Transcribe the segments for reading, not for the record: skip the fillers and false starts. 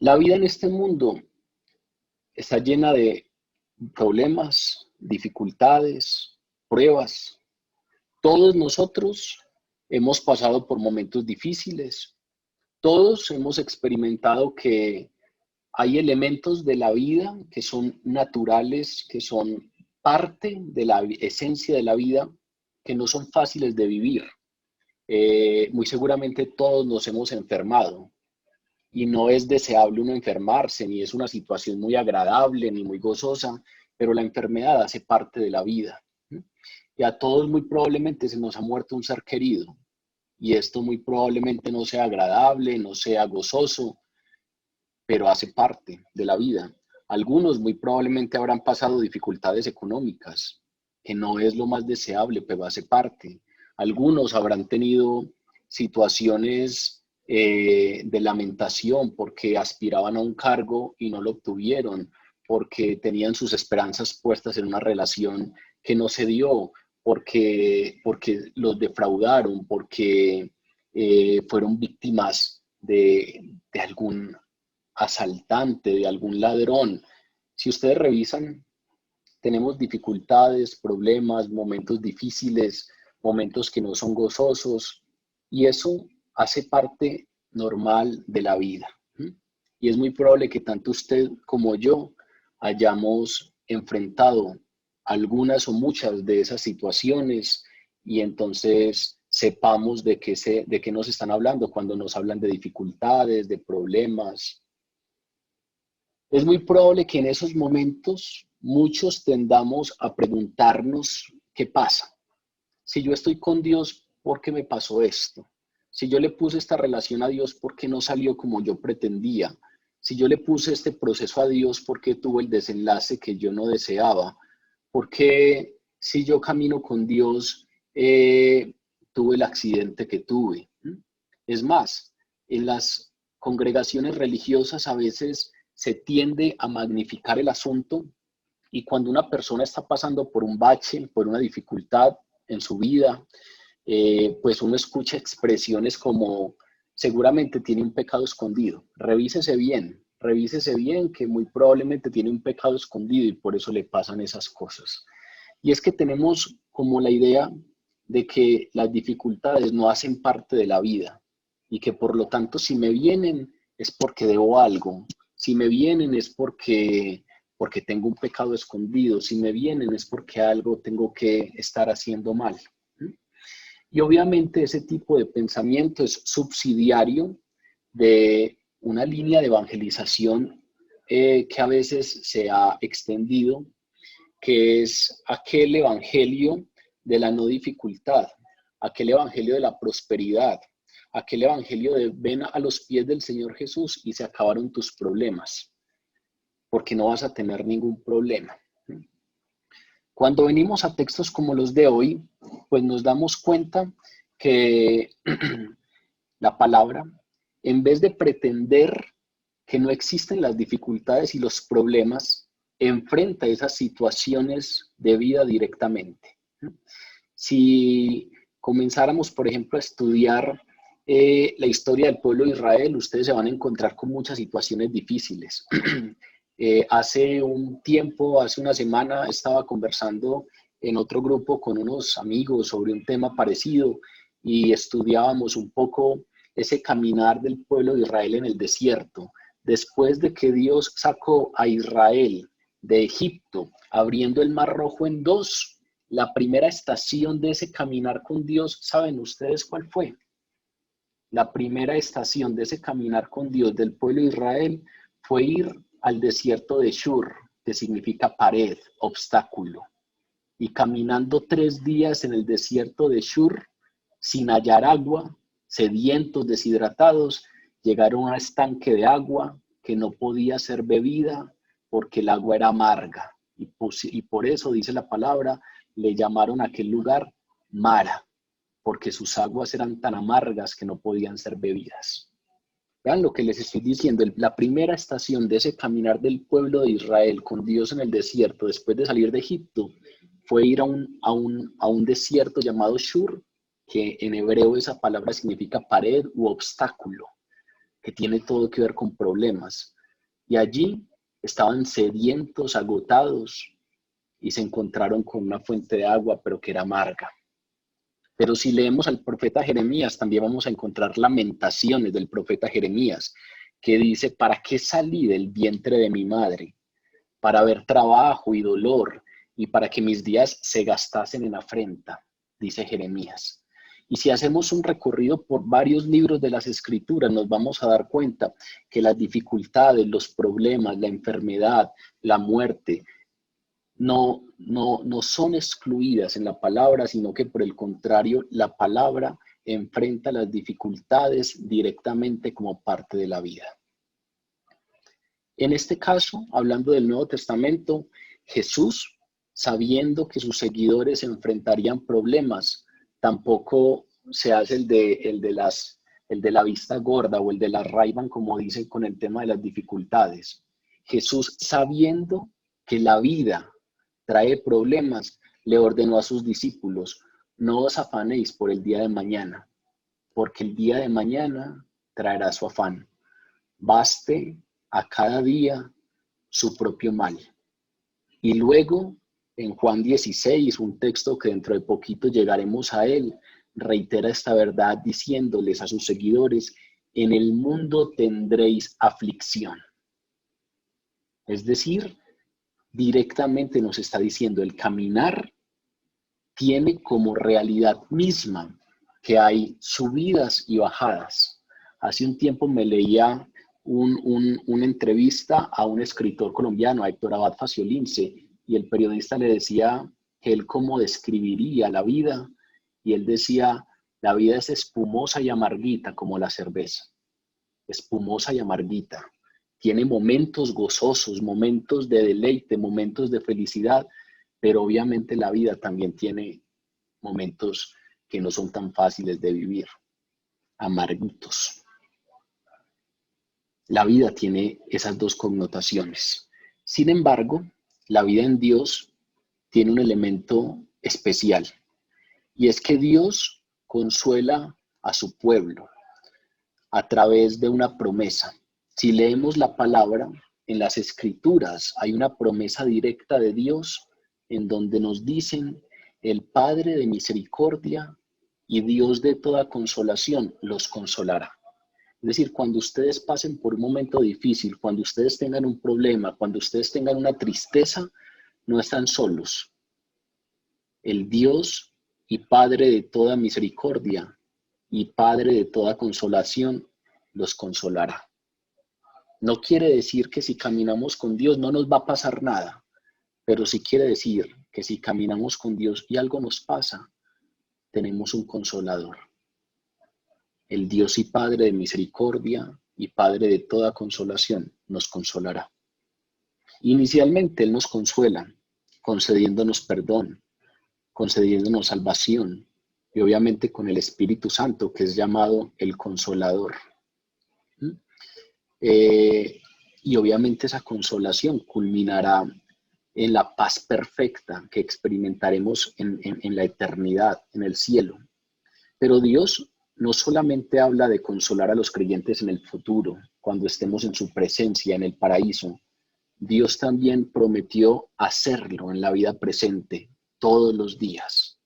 La vida en este mundo está llena de problemas, dificultades, pruebas. Todos nosotros hemos pasado por momentos difíciles. Todos hemos experimentado que hay elementos de la vida que son naturales, que son parte de la esencia de la vida, que no son fáciles de vivir. Muy seguramente todos nos hemos enfermado y no es deseable uno enfermarse, ni es una situación muy agradable, ni muy gozosa, pero la enfermedad hace parte de la vida. Y a todos muy probablemente se nos ha muerto un ser querido, y esto muy probablemente no sea agradable, no sea gozoso, pero hace parte de la vida. Algunos muy probablemente habrán pasado dificultades económicas, que no es lo más deseable, pero hace parte. Algunos habrán tenido situaciones de lamentación porque aspiraban a un cargo y no lo obtuvieron, porque tenían sus esperanzas puestas en una relación que no se dio, porque los defraudaron, porque fueron víctimas de algún asaltante, de algún ladrón. Si ustedes revisan, tenemos dificultades, problemas, momentos difíciles, momentos que no son gozosos, y eso hace parte normal de la vida. Y es muy probable que tanto usted como yo hayamos enfrentado algunas o muchas de esas situaciones y entonces sepamos de qué nos están hablando cuando nos hablan de dificultades, de problemas. Es muy probable que en esos momentos muchos tendamos a preguntarnos qué pasa. Si yo estoy con Dios, ¿por qué me pasó esto? Si yo le puse esta relación a Dios, ¿por qué no salió como yo pretendía? Si yo le puse este proceso a Dios, ¿por qué tuvo el desenlace que yo no deseaba? ¿Por qué si yo camino con Dios, tuve el accidente que tuve? Es más, en las congregaciones religiosas a veces se tiende a magnificar el asunto y cuando una persona está pasando por un bache, por una dificultad en su vida, pues uno escucha expresiones como seguramente tiene un pecado escondido. Revísese bien que muy probablemente tiene un pecado escondido y por eso le pasan esas cosas. Y es que tenemos como la idea de que las dificultades no hacen parte de la vida y que por lo tanto si me vienen es porque debo algo, si me vienen es porque tengo un pecado escondido, si me vienen es porque algo tengo que estar haciendo mal. Y obviamente ese tipo de pensamiento es subsidiario de una línea de evangelización que a veces se ha extendido, que es aquel evangelio de la no dificultad, aquel evangelio de la prosperidad, aquel evangelio de ven a los pies del Señor Jesús y se acabaron tus problemas, porque no vas a tener ningún problema. Cuando venimos a textos como los de hoy, pues nos damos cuenta que la palabra, en vez de pretender que no existen las dificultades y los problemas, enfrenta esas situaciones de vida directamente. Si comenzáramos, por ejemplo, a estudiar la historia del pueblo de Israel, ustedes se van a encontrar con muchas situaciones difíciles. Hace un tiempo, hace una semana, estaba conversando en otro grupo con unos amigos sobre un tema parecido y estudiábamos un poco ese caminar del pueblo de Israel en el desierto. Después de que Dios sacó a Israel de Egipto, abriendo el Mar Rojo en dos, la primera estación de ese caminar con Dios, ¿saben ustedes cuál fue? La primera estación de ese caminar con Dios del pueblo de Israel fue ir al desierto de Shur, que significa pared, obstáculo. Y caminando 3 días en el desierto de Shur, sin hallar agua, sedientos, deshidratados, llegaron a un estanque de agua que no podía ser bebida porque el agua era amarga. Y por eso, dice la palabra, le llamaron a aquel lugar Mara, porque sus aguas eran tan amargas que no podían ser bebidas. Vean lo que les estoy diciendo, la primera estación de ese caminar del pueblo de Israel con Dios en el desierto, después de salir de Egipto, fue ir a un desierto llamado Shur, que en hebreo esa palabra significa pared u obstáculo. que tiene todo que ver con problemas. Y allí estaban sedientos, agotados, y se encontraron con una fuente de agua, pero que era amarga. Pero si leemos al profeta Jeremías, también vamos a encontrar lamentaciones del profeta Jeremías, que dice: ¿para qué salí del vientre de mi madre? Para ver trabajo y dolor, y para que mis días se gastasen en afrenta, dice Jeremías. Y si hacemos un recorrido por varios libros de las Escrituras, nos vamos a dar cuenta que las dificultades, los problemas, la enfermedad, la muerte, no son excluidas en la palabra, sino que por el contrario, la palabra enfrenta las dificultades directamente como parte de la vida. En este caso, hablando del Nuevo Testamento, Jesús, sabiendo que sus seguidores enfrentarían problemas, tampoco se hace el de la vista gorda o el de la Ray-Ban, como dicen con el tema de las dificultades. Jesús, sabiendo que la vida trae problemas, le ordenó a sus discípulos: no os afanéis por el día de mañana, porque el día de mañana traerá su afán. Baste a cada día su propio mal. Y luego, en Juan 16, un texto que dentro de poquito llegaremos a él, reitera esta verdad diciéndoles a sus seguidores: en el mundo tendréis aflicción. Es decir, directamente nos está diciendo, el caminar tiene como realidad misma que hay subidas y bajadas. Hace un tiempo me leía una entrevista a un escritor colombiano, a Héctor Abad Faciolince, y el periodista le decía que él cómo describiría la vida, y él decía: la vida es espumosa y amarguita como la cerveza, espumosa y amarguita. Tiene momentos gozosos, momentos de deleite, momentos de felicidad, pero obviamente la vida también tiene momentos que no son tan fáciles de vivir, amarguitos. La vida tiene esas dos connotaciones. Sin embargo, la vida en Dios tiene un elemento especial, y es que Dios consuela a su pueblo a través de una promesa. Si leemos la palabra, en las Escrituras hay una promesa directa de Dios en donde nos dicen: el Padre de misericordia y Dios de toda consolación los consolará. Es decir, cuando ustedes pasen por un momento difícil, cuando ustedes tengan un problema, cuando ustedes tengan una tristeza, no están solos. El Dios y Padre de toda misericordia y Padre de toda consolación los consolará. No quiere decir que si caminamos con Dios no nos va a pasar nada, pero sí quiere decir que si caminamos con Dios y algo nos pasa, tenemos un consolador. El Dios y Padre de misericordia y Padre de toda consolación nos consolará. Inicialmente Él nos consuela, concediéndonos perdón, concediéndonos salvación, y obviamente con el Espíritu Santo, que es llamado el Consolador. Y obviamente esa consolación culminará en la paz perfecta que experimentaremos en la eternidad, en el cielo. Pero Dios no solamente habla de consolar a los creyentes en el futuro, cuando estemos en su presencia, en el paraíso. Dios también prometió hacerlo en la vida presente, todos los días.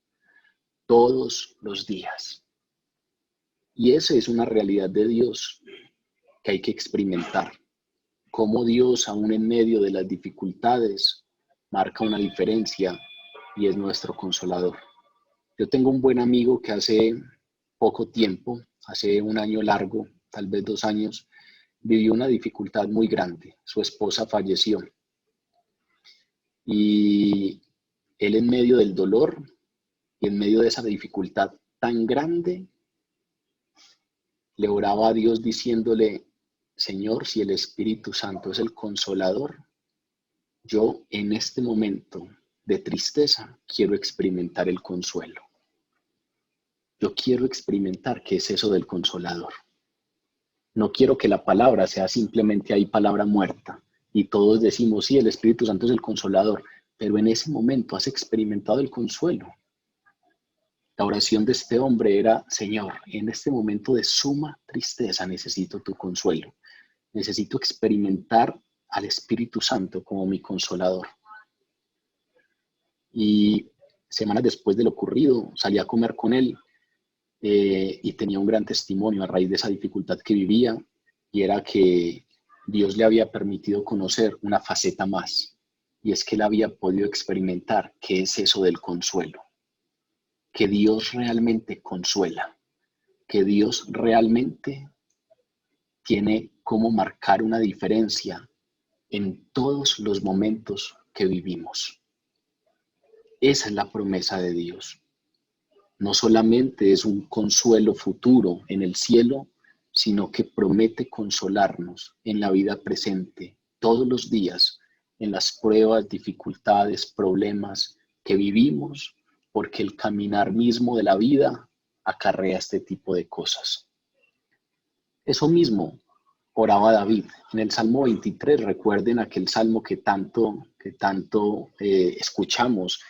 Todos los días. Y esa es una realidad de Dios que hay que experimentar. Cómo Dios, aún en medio de las dificultades, marca una diferencia y es nuestro consolador. Yo tengo un buen amigo que hace poco tiempo, hace un año largo, tal vez 2 años, vivió una dificultad muy grande. Su esposa falleció. Y él, en medio del dolor y en medio de esa dificultad tan grande, le oraba a Dios diciéndole: Señor, si el Espíritu Santo es el consolador, yo en este momento de tristeza quiero experimentar el consuelo. Yo quiero experimentar qué es eso del consolador. No quiero que la palabra sea simplemente ahí palabra muerta y todos decimos: sí, el Espíritu Santo es el consolador, pero en ese momento has experimentado el consuelo. La oración de este hombre era: Señor, en este momento de suma tristeza necesito tu consuelo. Necesito experimentar al Espíritu Santo como mi consolador. Y semanas después de lo ocurrido, salí a comer con él y tenía un gran testimonio a raíz de esa dificultad que vivía, y era que Dios le había permitido conocer una faceta más, y es que él había podido experimentar qué es eso del consuelo, que Dios realmente consuela, que Dios realmente tiene cómo marcar una diferencia en todos los momentos que vivimos. Esa es la promesa de Dios. No solamente es un consuelo futuro en el cielo, sino que promete consolarnos en la vida presente, todos los días, en las pruebas, dificultades, problemas que vivimos, porque el caminar mismo de la vida acarrea este tipo de cosas. Eso mismo oraba David en el Salmo 23. Recuerden aquel salmo que tanto escuchamos.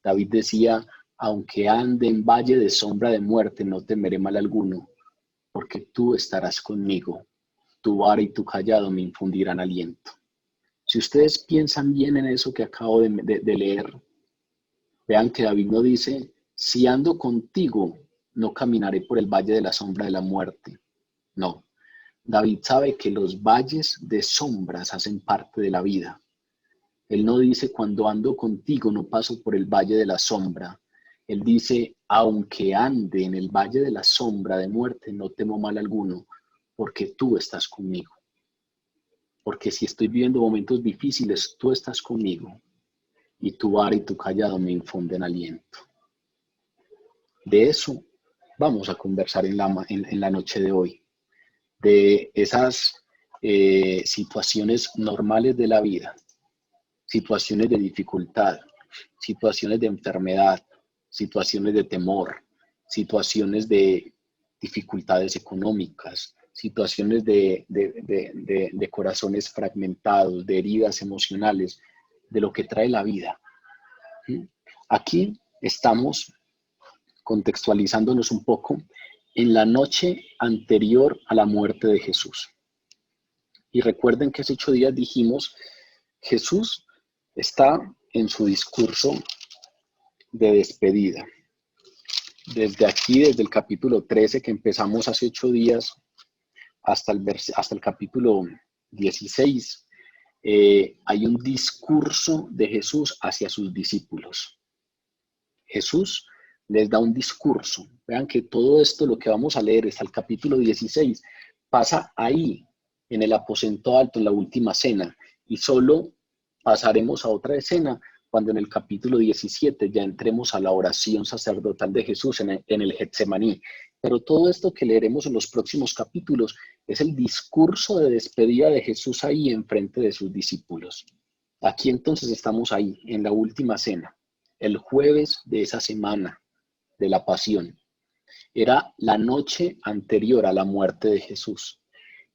David decía: aunque ande en valle de sombra de muerte, no temeré mal alguno, porque tú estarás conmigo. Tu vara y tu cayado me infundirán aliento. Si ustedes piensan bien en eso que acabo de leer, vean que David no dice: si ando contigo, no caminaré por el valle de la sombra de la muerte. No. David sabe que los valles de sombras hacen parte de la vida. Él no dice: cuando ando contigo no paso por el valle de la sombra. Él dice: aunque ande en el valle de la sombra de muerte, no temo mal alguno, porque tú estás conmigo. Porque si estoy viviendo momentos difíciles, tú estás conmigo, y tu vara y tu cayado me infunden aliento. De eso vamos a conversar en la noche de hoy, de esas situaciones normales de la vida, situaciones de dificultad, situaciones de enfermedad, situaciones de temor, situaciones de dificultades económicas, situaciones de corazones fragmentados, de heridas emocionales, de lo que trae la vida. Aquí estamos contextualizándonos un poco en la noche anterior a la muerte de Jesús. Y recuerden que hace 8 días dijimos: Jesús está en su discurso de despedida. Desde aquí, desde el capítulo 13 que empezamos hace 8 días hasta el capítulo 16, hay un discurso de Jesús hacia sus discípulos. Jesús les da un discurso. Vean que todo esto, lo que vamos a leer hasta el capítulo 16, pasa ahí, en el aposento alto, en la última cena, y solo pasaremos a otra escena cuando en el capítulo 17 ya entremos a la oración sacerdotal de Jesús en el Getsemaní. Pero todo esto que leeremos en los próximos capítulos es el discurso de despedida de Jesús ahí enfrente de sus discípulos. Aquí entonces estamos ahí, en la última cena, el jueves de esa semana de la pasión. Era la noche anterior a la muerte de Jesús.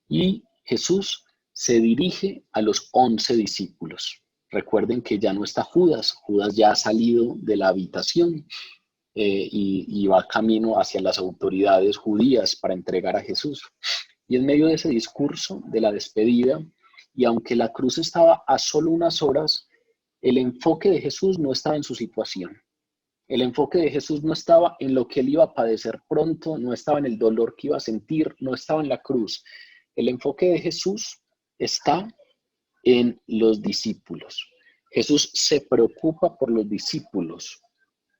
Y Jesús se dirige a los 11 discípulos. Recuerden que ya no está Judas. Judas ya ha salido de la habitación y va camino hacia las autoridades judías para entregar a Jesús. Y en medio de ese discurso de la despedida, y aunque la cruz estaba a solo unas horas, el enfoque de Jesús no estaba en su situación. El enfoque de Jesús no estaba en lo que él iba a padecer pronto, no estaba en el dolor que iba a sentir, no estaba en la cruz. El enfoque de Jesús está en los discípulos. Jesús se preocupa por los discípulos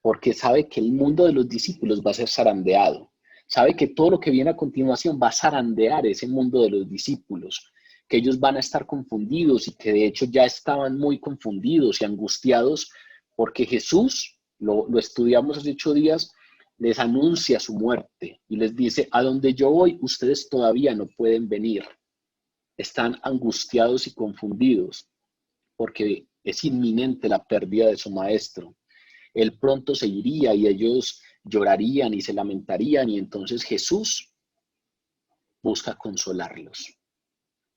porque sabe que el mundo de los discípulos va a ser zarandeado. Sabe que todo lo que viene a continuación va a zarandear ese mundo de los discípulos, que ellos van a estar confundidos y que de hecho ya estaban muy confundidos y angustiados porque Jesús, lo estudiamos hace 8 días, les anuncia su muerte y les dice: a donde yo voy, ustedes todavía no pueden venir. Están angustiados y confundidos porque es inminente la pérdida de su maestro. Él pronto se iría y ellos llorarían y se lamentarían, y entonces Jesús busca consolarlos.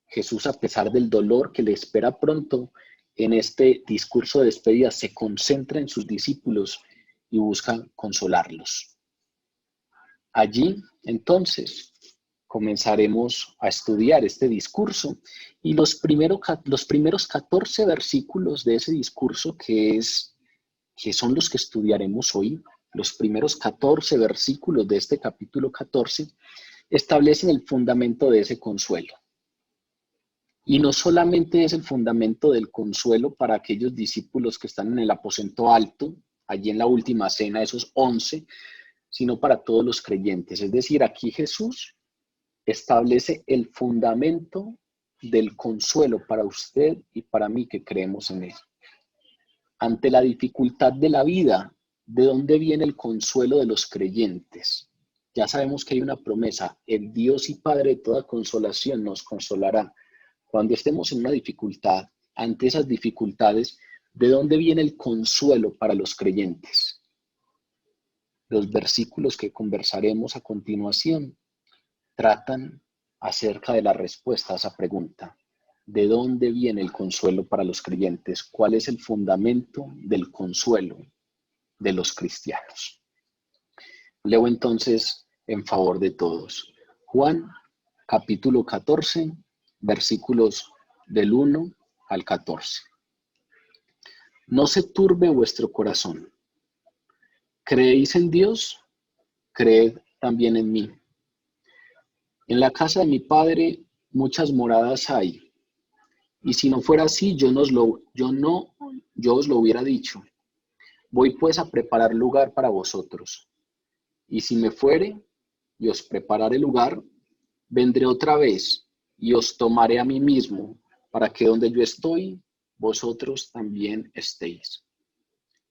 Jesús, a pesar del dolor que le espera pronto, en este discurso de despedida se concentra en sus discípulos y busca consolarlos. Allí, entonces, comenzaremos a estudiar este discurso y los primeros 14 versículos de ese discurso que son los que estudiaremos hoy, los primeros 14 versículos de este capítulo 14, establecen el fundamento de ese consuelo. Y no solamente es el fundamento del consuelo para aquellos discípulos que están en el aposento alto, allí en la última cena, esos 11, sino para todos los creyentes. Es decir, aquí Jesús establece el fundamento del consuelo para usted y para mí que creemos en él. Ante la dificultad de la vida, ¿de dónde viene el consuelo de los creyentes? Ya sabemos que hay una promesa, el Dios y Padre de toda consolación nos consolará. Cuando estemos en una dificultad, ante esas dificultades, ¿de dónde viene el consuelo para los creyentes? Los versículos que conversaremos a continuación tratan acerca de la respuesta a esa pregunta. ¿De dónde viene el consuelo para los creyentes? ¿Cuál es el fundamento del consuelo de los cristianos? Leo entonces en favor de todos. Juan, capítulo 14, versículos del 1 al 14. No se turbe vuestro corazón. ¿Creéis en Dios? Creed también en mí. En la casa de mi Padre muchas moradas hay, y si no fuera así, yo os lo hubiera dicho. Voy pues a preparar lugar para vosotros. Y si me fuere y os prepararé lugar, vendré otra vez y os tomaré a mí mismo, para que donde yo estoy, vosotros también estéis.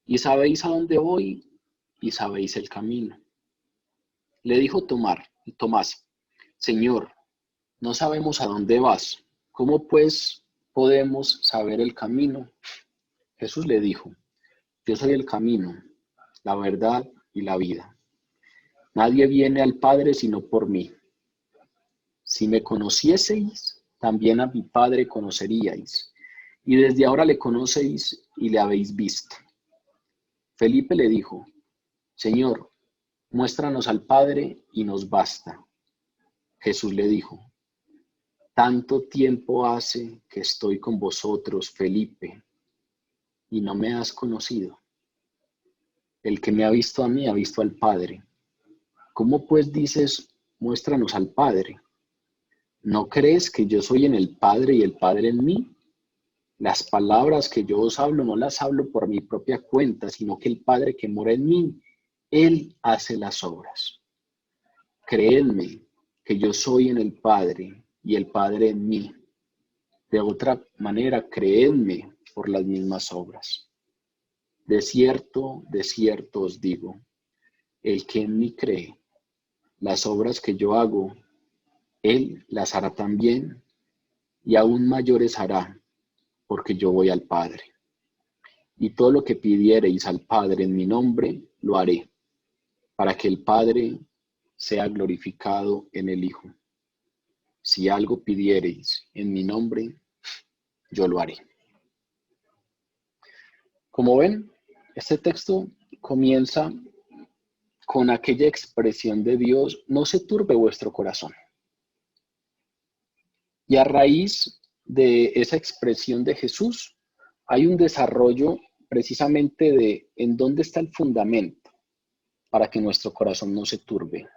Y sabéis a dónde voy y sabéis el camino. Le dijo Tomás, Señor, no sabemos a dónde vas. ¿Cómo pues podemos saber el camino? Jesús le dijo, yo soy el camino, la verdad y la vida. Nadie viene al Padre sino por mí. Si me conocieseis, también a mi Padre conoceríais, y desde ahora le conocéis y le habéis visto. Felipe le dijo, Señor, muéstranos al Padre y nos basta. Jesús le dijo, tanto tiempo hace que estoy con vosotros, Felipe, y no me has conocido. El que me ha visto a mí ha visto al Padre. ¿Cómo pues dices, muéstranos al Padre? ¿No crees que yo soy en el Padre y el Padre en mí? Las palabras que yo os hablo no las hablo por mi propia cuenta, sino que el Padre que mora en mí, Él hace las obras. Creedme que yo soy en el Padre y el Padre en mí. De otra manera, creedme por las mismas obras. De cierto os digo, el que en mí cree, las obras que yo hago, Él las hará también, y aún mayores hará, porque yo voy al Padre. Y todo lo que pidiereis al Padre en mi nombre, lo haré, para que el Padre sea glorificado en el Hijo. Si algo pidiereis en mi nombre, yo lo haré. Como ven, este texto comienza con aquella expresión de Dios, no se turbe vuestro corazón. Y a raíz de esa expresión de Jesús, hay un desarrollo precisamente de en dónde está el fundamento para que nuestro corazón no se turbe.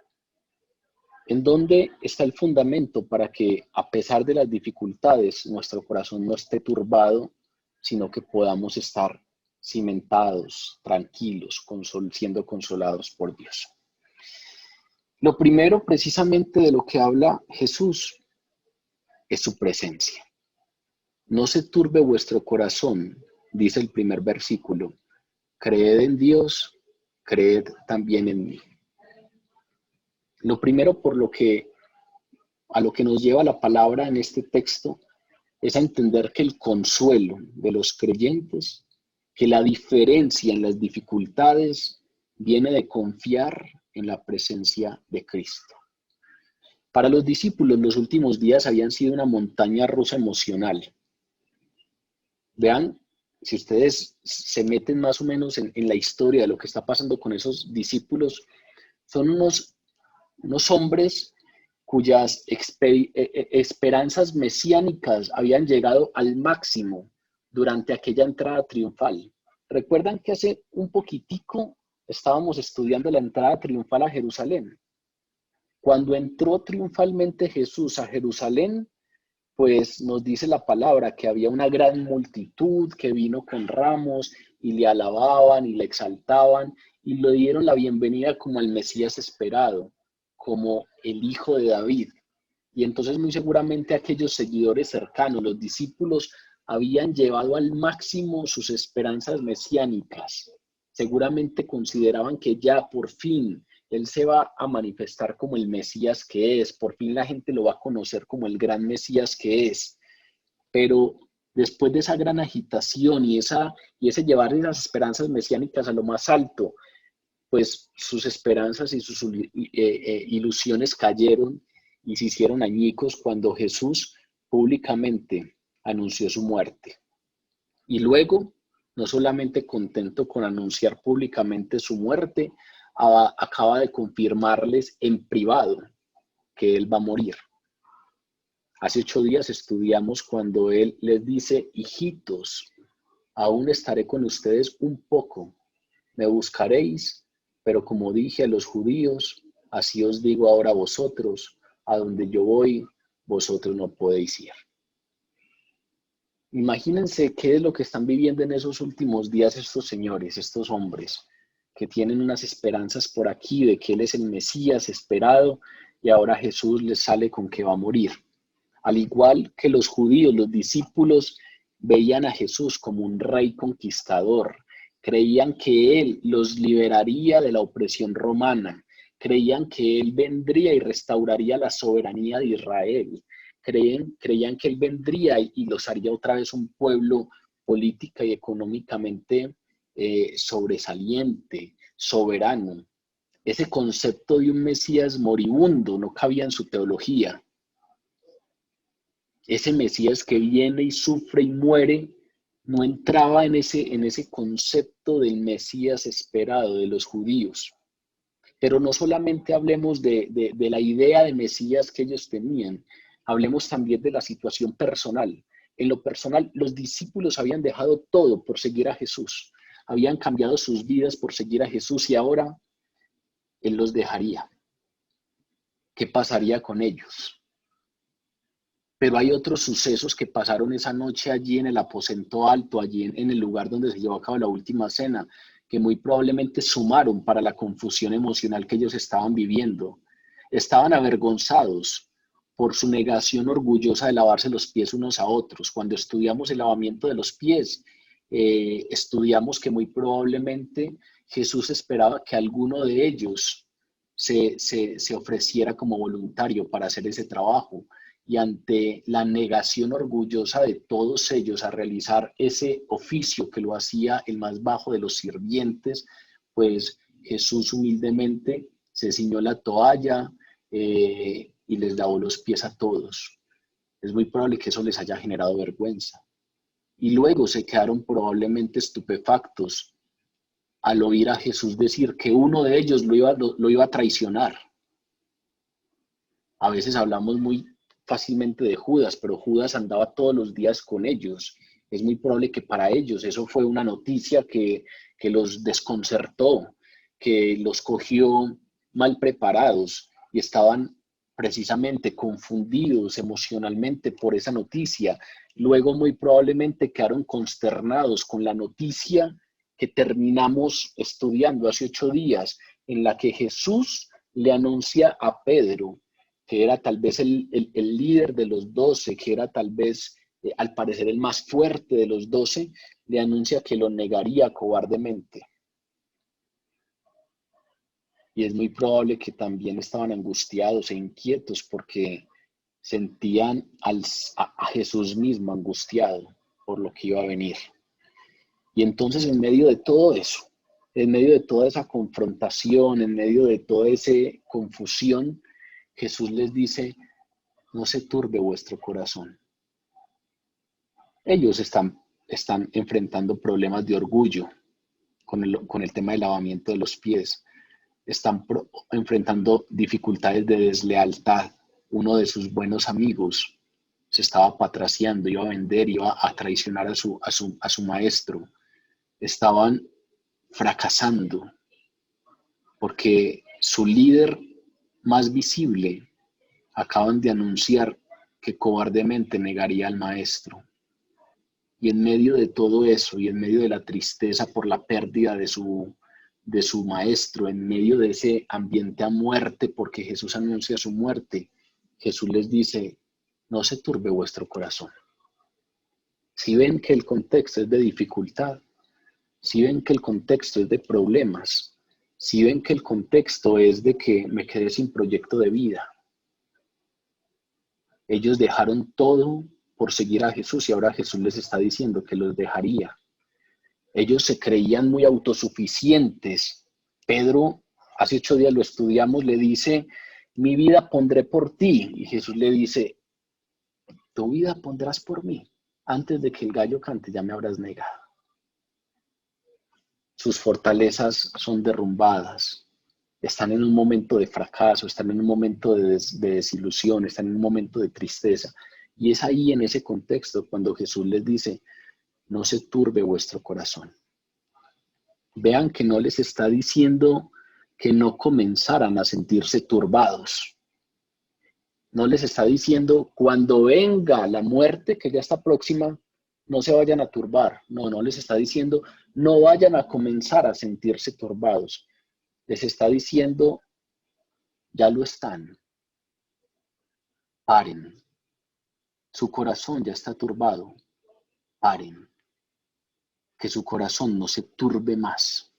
¿En dónde está el fundamento para que, a pesar de las dificultades, nuestro corazón no esté turbado, sino que podamos estar cimentados, tranquilos, siendo consolados por Dios? Lo primero, precisamente, de lo que habla Jesús es su presencia. No se turbe vuestro corazón, dice el primer versículo. Creed en Dios, creed también en mí. Lo primero a lo que nos lleva la palabra en este texto es a entender que el consuelo de los creyentes, que la diferencia en las dificultades viene de confiar en la presencia de Cristo. Para los discípulos, los últimos días habían sido una montaña rusa emocional. Vean, si ustedes se meten más o menos en la historia de lo que está pasando con esos discípulos, son unos unos hombres cuyas esperanzas mesiánicas habían llegado al máximo durante aquella entrada triunfal. ¿Recuerdan que hace un poquitico estábamos estudiando la entrada triunfal a Jerusalén? Cuando entró triunfalmente Jesús a Jerusalén, pues nos dice la palabra que había una gran multitud que vino con ramos y le alababan y le exaltaban y le dieron la bienvenida como el Mesías esperado, como el Hijo de David. Y entonces muy seguramente aquellos seguidores cercanos, los discípulos, habían llevado al máximo sus esperanzas mesiánicas. Seguramente consideraban que ya por fin él se va a manifestar como el Mesías que es, por fin la gente lo va a conocer como el gran Mesías que es. Pero después de esa gran agitación y ese llevar esas esperanzas mesiánicas a lo más alto, pues sus esperanzas y sus ilusiones cayeron y se hicieron añicos cuando Jesús públicamente anunció su muerte. Y luego, no solamente contento con anunciar públicamente su muerte, acaba de confirmarles en privado que él va a morir. Hace 8 días estudiamos cuando él les dice: hijitos, aún estaré con ustedes un poco, me buscaréis, pero como dije a los judíos, así os digo ahora a vosotros, a donde yo voy, vosotros no podéis ir. Imagínense qué es lo que están viviendo en esos últimos días estos señores, estos hombres, que tienen unas esperanzas por aquí de que Él es el Mesías esperado y ahora Jesús les sale con que va a morir. Al igual que los judíos, los discípulos veían a Jesús como un rey conquistador, creían que Él los liberaría de la opresión romana, creían que Él vendría y restauraría la soberanía de Israel, creían que Él vendría y los haría otra vez un pueblo política y económicamente sobresaliente, soberano. Ese concepto de un Mesías moribundo no cabía en su teología. Ese Mesías que viene y sufre y muere no entraba en ese concepto del Mesías esperado de los judíos. Pero no solamente hablemos de la idea de Mesías que ellos tenían, hablemos también de la situación personal. En lo personal, los discípulos habían dejado todo por seguir a Jesús, habían cambiado sus vidas por seguir a Jesús y ahora Él los dejaría. ¿Qué pasaría con ellos? Pero hay otros sucesos que pasaron esa noche allí en el aposento alto, allí en el lugar donde se llevó a cabo la última cena, que muy probablemente sumaron para la confusión emocional que ellos estaban viviendo. Estaban avergonzados por su negación orgullosa de lavarse los pies unos a otros. Cuando estudiamos el lavamiento de los pies, estudiamos que muy probablemente Jesús esperaba que alguno de ellos se ofreciera como voluntario para hacer ese trabajo. Y ante la negación orgullosa de todos ellos a realizar ese oficio que lo hacía el más bajo de los sirvientes, pues Jesús humildemente se ciñó la toalla y les lavó los pies a todos. Es muy probable que eso les haya generado vergüenza. Y luego se quedaron probablemente estupefactos al oír a Jesús decir que uno de ellos lo iba a traicionar. A veces hablamos muy fácilmente de Judas, pero Judas andaba todos los días con ellos. Es muy probable que para ellos eso fue una noticia que los desconcertó, que los cogió mal preparados y estaban precisamente confundidos emocionalmente por esa noticia. Luego muy probablemente quedaron consternados con la noticia que terminamos estudiando hace 8 días, en la que Jesús le anuncia a Pedro, que era tal vez el líder de los 12, que era tal vez, al parecer, el más fuerte de los 12, le anuncia que lo negaría cobardemente. Y es muy probable que también estaban angustiados e inquietos porque sentían a Jesús mismo angustiado por lo que iba a venir. Y entonces en medio de todo eso, en medio de toda esa confrontación, en medio de toda esa confusión, Jesús les dice: no se turbe vuestro corazón. Ellos están enfrentando problemas de orgullo con el tema del lavamiento de los pies, enfrentando dificultades de deslealtad. Uno de sus buenos amigos se estaba patraciando, iba a vender, iba a traicionar a su maestro. Estaban fracasando porque su líder más visible acaban de anunciar que cobardemente negaría al maestro. Y en medio de todo eso, y en medio de la tristeza por la pérdida de su maestro, en medio de ese ambiente a muerte, porque Jesús anuncia su muerte, Jesús les dice, no se turbe vuestro corazón. Si ven que el contexto es de dificultad, si ven que el contexto es de problemas, si ven que el contexto es de que me quedé sin proyecto de vida, ellos dejaron todo por seguir a Jesús y ahora Jesús les está diciendo que los dejaría. Ellos se creían muy autosuficientes. Pedro, hace 8 días lo estudiamos, le dice, mi vida pondré por ti. Y Jesús le dice, tu vida pondrás por mí. Antes de que el gallo cante ya me habrás negado. Sus fortalezas son derrumbadas. Están en un momento de fracaso, están en un momento de desilusión, están en un momento de tristeza. Y es ahí en ese contexto cuando Jesús les dice, no se turbe vuestro corazón. Vean que no les está diciendo que no comenzaran a sentirse turbados. No les está diciendo, cuando venga la muerte, que ya está próxima, no se vayan a turbar. No les está diciendo, no vayan a comenzar a sentirse turbados. Les está diciendo, ya lo están. Paren. Su corazón ya está turbado. Paren. Que su corazón no se turbe más.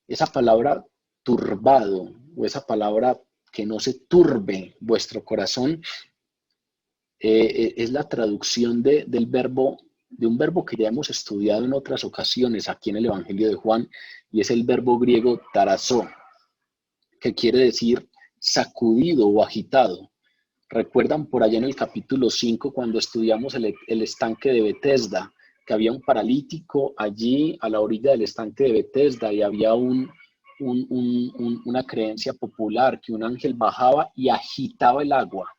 Esa palabra turbado o esa palabra que no se turbe vuestro corazón es la traducción de un verbo que ya hemos estudiado en otras ocasiones aquí en el Evangelio de Juan y es el verbo griego tarazó, que quiere decir sacudido o agitado. ¿Recuerdan por allá en el capítulo 5 cuando estudiamos el estanque de Betesda, que había un paralítico allí a la orilla del estanque de Betesda y había una creencia popular que un ángel bajaba y agitaba el agua?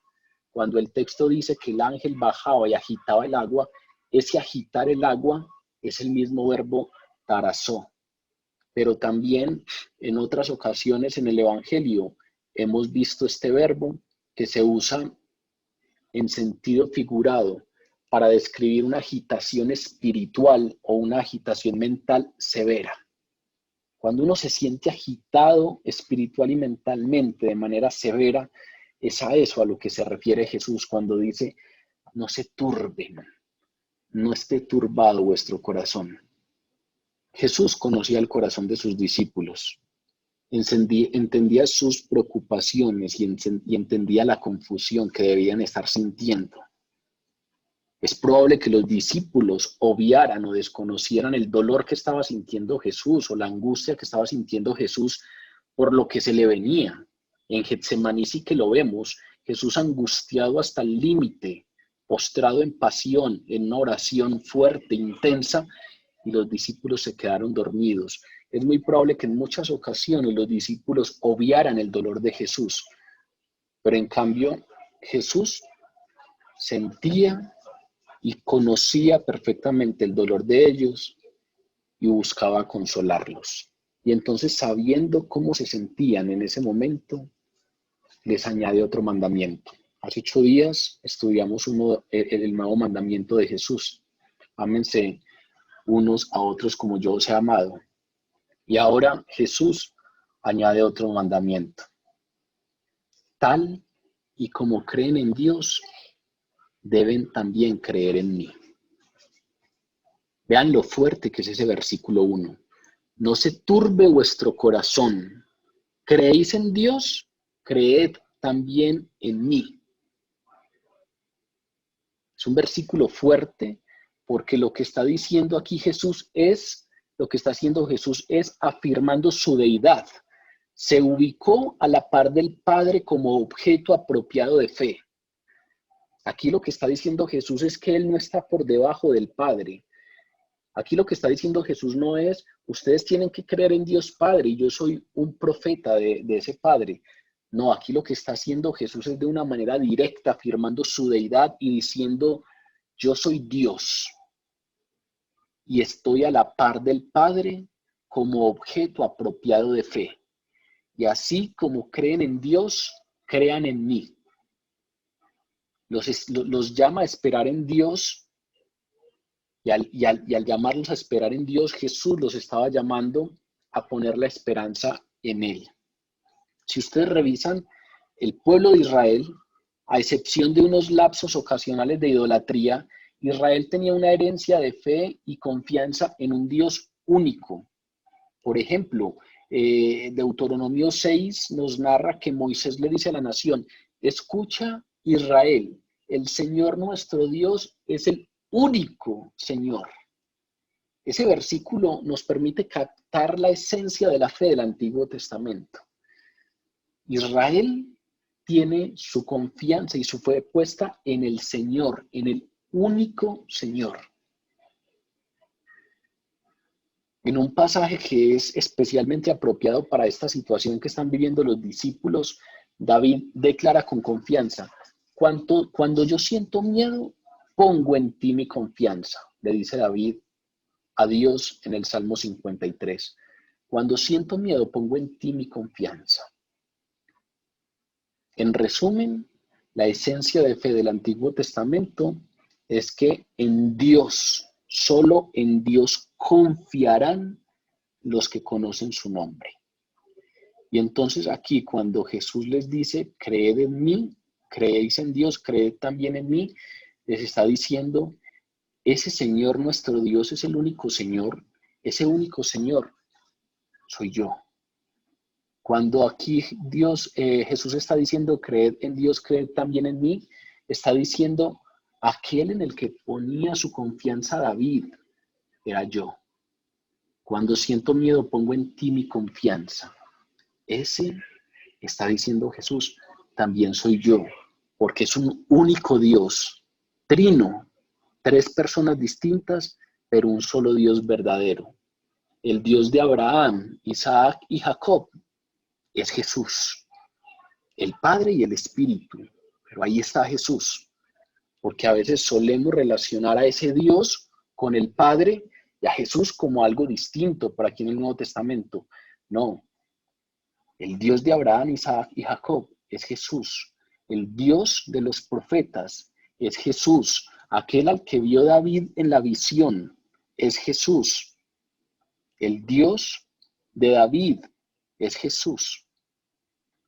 Cuando el texto dice que el ángel bajaba y agitaba el agua, ese agitar el agua es el mismo verbo tarazó. Pero también en otras ocasiones en el Evangelio hemos visto este verbo que se usa en sentido figurado para describir una agitación espiritual o una agitación mental severa. Cuando uno se siente agitado espiritual y mentalmente de manera severa, es a eso a lo que se refiere Jesús cuando dice, no se turben, no esté turbado vuestro corazón. Jesús conocía el corazón de sus discípulos, entendía sus preocupaciones y entendía la confusión que debían estar sintiendo. Es probable que los discípulos obviaran o desconocieran el dolor que estaba sintiendo Jesús o la angustia que estaba sintiendo Jesús por lo que se le venía. En Getsemaní sí que lo vemos, Jesús angustiado hasta el límite, postrado en pasión, en una oración fuerte, intensa, y los discípulos se quedaron dormidos. Es muy probable que en muchas ocasiones los discípulos obviaran el dolor de Jesús, pero en cambio Jesús sentía y conocía perfectamente el dolor de ellos y buscaba consolarlos. Y entonces, sabiendo cómo se sentían en ese momento, les añade otro mandamiento. Hace 8 días estudiamos el nuevo mandamiento de Jesús. Ámense unos a otros como yo os he amado. Y ahora Jesús añade otro mandamiento. Tal y como creen en Dios, deben también creer en mí. Vean lo fuerte que es ese versículo 1. No se turbe vuestro corazón. ¿Creéis en Dios? Creed también en mí. Es un versículo fuerte porque lo que está diciendo aquí Jesús lo que está haciendo Jesús es afirmando su deidad. Se ubicó a la par del Padre como objeto apropiado de fe. Aquí lo que está diciendo Jesús es que Él no está por debajo del Padre. Aquí lo que está diciendo Jesús no es, ustedes tienen que creer en Dios Padre y yo soy un profeta de ese Padre. No, aquí lo que está haciendo Jesús es de una manera directa, afirmando su deidad y diciendo, yo soy Dios y estoy a la par del Padre como objeto apropiado de fe. Y así como creen en Dios, crean en mí. Los llama a esperar en Dios y al llamarlos a esperar en Dios, Jesús los estaba llamando a poner la esperanza en Él. Si ustedes revisan, el pueblo de Israel, a excepción de unos lapsos ocasionales de idolatría, Israel tenía una herencia de fe y confianza en un Dios único. Por ejemplo, Deuteronomio 6 nos narra que Moisés le dice a la nación, escucha Israel, el Señor nuestro Dios es el único Señor. Ese versículo nos permite captar la esencia de la fe del Antiguo Testamento. Israel tiene su confianza y su fe puesta en el Señor, en el único Señor. En un pasaje que es especialmente apropiado para esta situación que están viviendo los discípulos, David declara con confianza, cuando yo siento miedo, pongo en ti mi confianza, le dice David a Dios en el Salmo 53. Cuando siento miedo, pongo en ti mi confianza. En resumen, la esencia de fe del Antiguo Testamento es que en Dios, solo en Dios confiarán los que conocen su nombre. Y entonces aquí cuando Jesús les dice, creed en mí, creéis en Dios, creed también en mí, les está diciendo, ese Señor nuestro Dios es el único Señor, ese único Señor soy yo. Cuando aquí Jesús está diciendo, creed en Dios, creed también en mí, está diciendo, aquel en el que ponía su confianza David, era yo. Cuando siento miedo, pongo en ti mi confianza. Ese, está diciendo Jesús, también soy yo, porque es un único Dios, trino, tres personas distintas, pero un solo Dios verdadero. El Dios de Abraham, Isaac y Jacob es Jesús, el Padre y el Espíritu, pero ahí está Jesús, porque a veces solemos relacionar a ese Dios con el Padre y a Jesús como algo distinto por aquí en el Nuevo Testamento. No, el Dios de Abraham, Isaac y Jacob es Jesús, el Dios de los profetas es Jesús, aquel al que vio David en la visión es Jesús, el Dios de David es Jesús.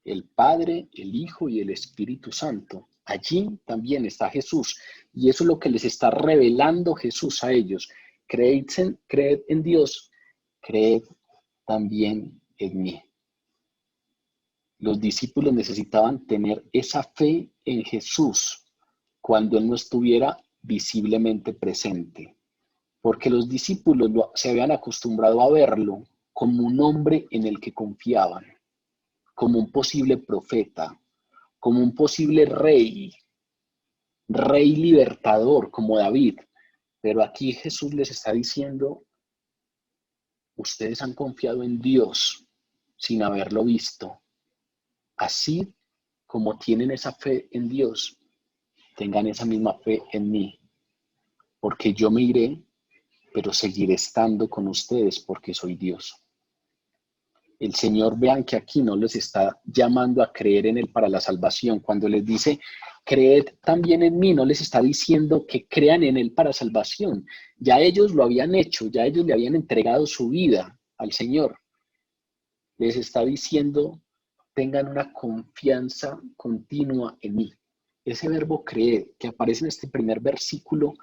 El Padre, el Hijo y el Espíritu Santo. Allí también está Jesús. Y eso es lo que les está revelando Jesús a ellos. Creed en Dios, creed también en mí. Los discípulos necesitaban tener esa fe en Jesús cuando Él no estuviera visiblemente presente. Porque los discípulos se habían acostumbrado a verlo como un hombre en el que confiaban, como un posible profeta, como un posible rey libertador como David. Pero aquí Jesús les está diciendo, ustedes han confiado en Dios sin haberlo visto. Así como tienen esa fe en Dios, tengan esa misma fe en mí. Porque yo me iré, pero seguiré estando con ustedes porque soy Dios. El Señor, vean que aquí no les está llamando a creer en Él para la salvación. Cuando les dice, creed también en mí, no les está diciendo que crean en Él para salvación. Ya ellos lo habían hecho, ya ellos le habían entregado su vida al Señor. Les está diciendo, tengan una confianza continua en mí. Ese verbo creer que aparece en este primer versículo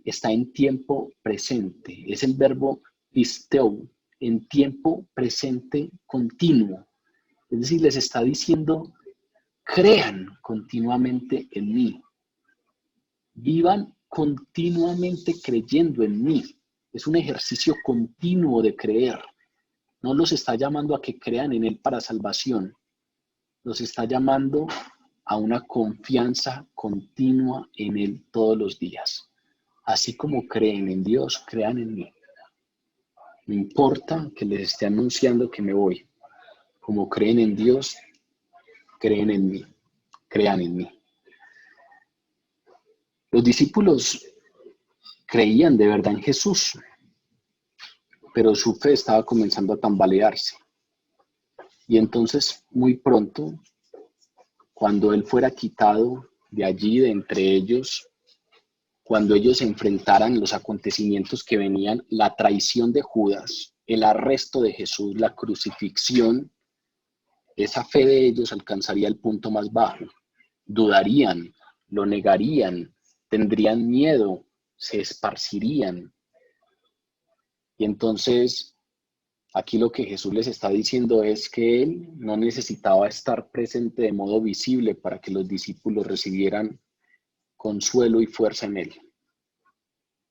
está en tiempo presente. Es el verbo pisteu, en tiempo presente continuo. Es decir, les está diciendo, crean continuamente en mí. Vivan continuamente creyendo en mí. Es un ejercicio continuo de creer. No los está llamando a que crean en Él para salvación. Los está llamando a una confianza continua en Él todos los días. Así como creen en Dios, crean en mí. No importa que les esté anunciando que me voy. Como creen en Dios, creen en mí, crean en mí. Los discípulos creían de verdad en Jesús, pero su fe estaba comenzando a tambalearse. Y entonces, muy pronto, cuando él fuera quitado de allí, de entre ellos, cuando ellos se enfrentaran los acontecimientos que venían, la traición de Judas, el arresto de Jesús, la crucifixión, esa fe de ellos alcanzaría el punto más bajo. Dudarían, lo negarían, tendrían miedo, se esparcirían. Y entonces, aquí lo que Jesús les está diciendo es que él no necesitaba estar presente de modo visible para que los discípulos recibieran consuelo y fuerza en él.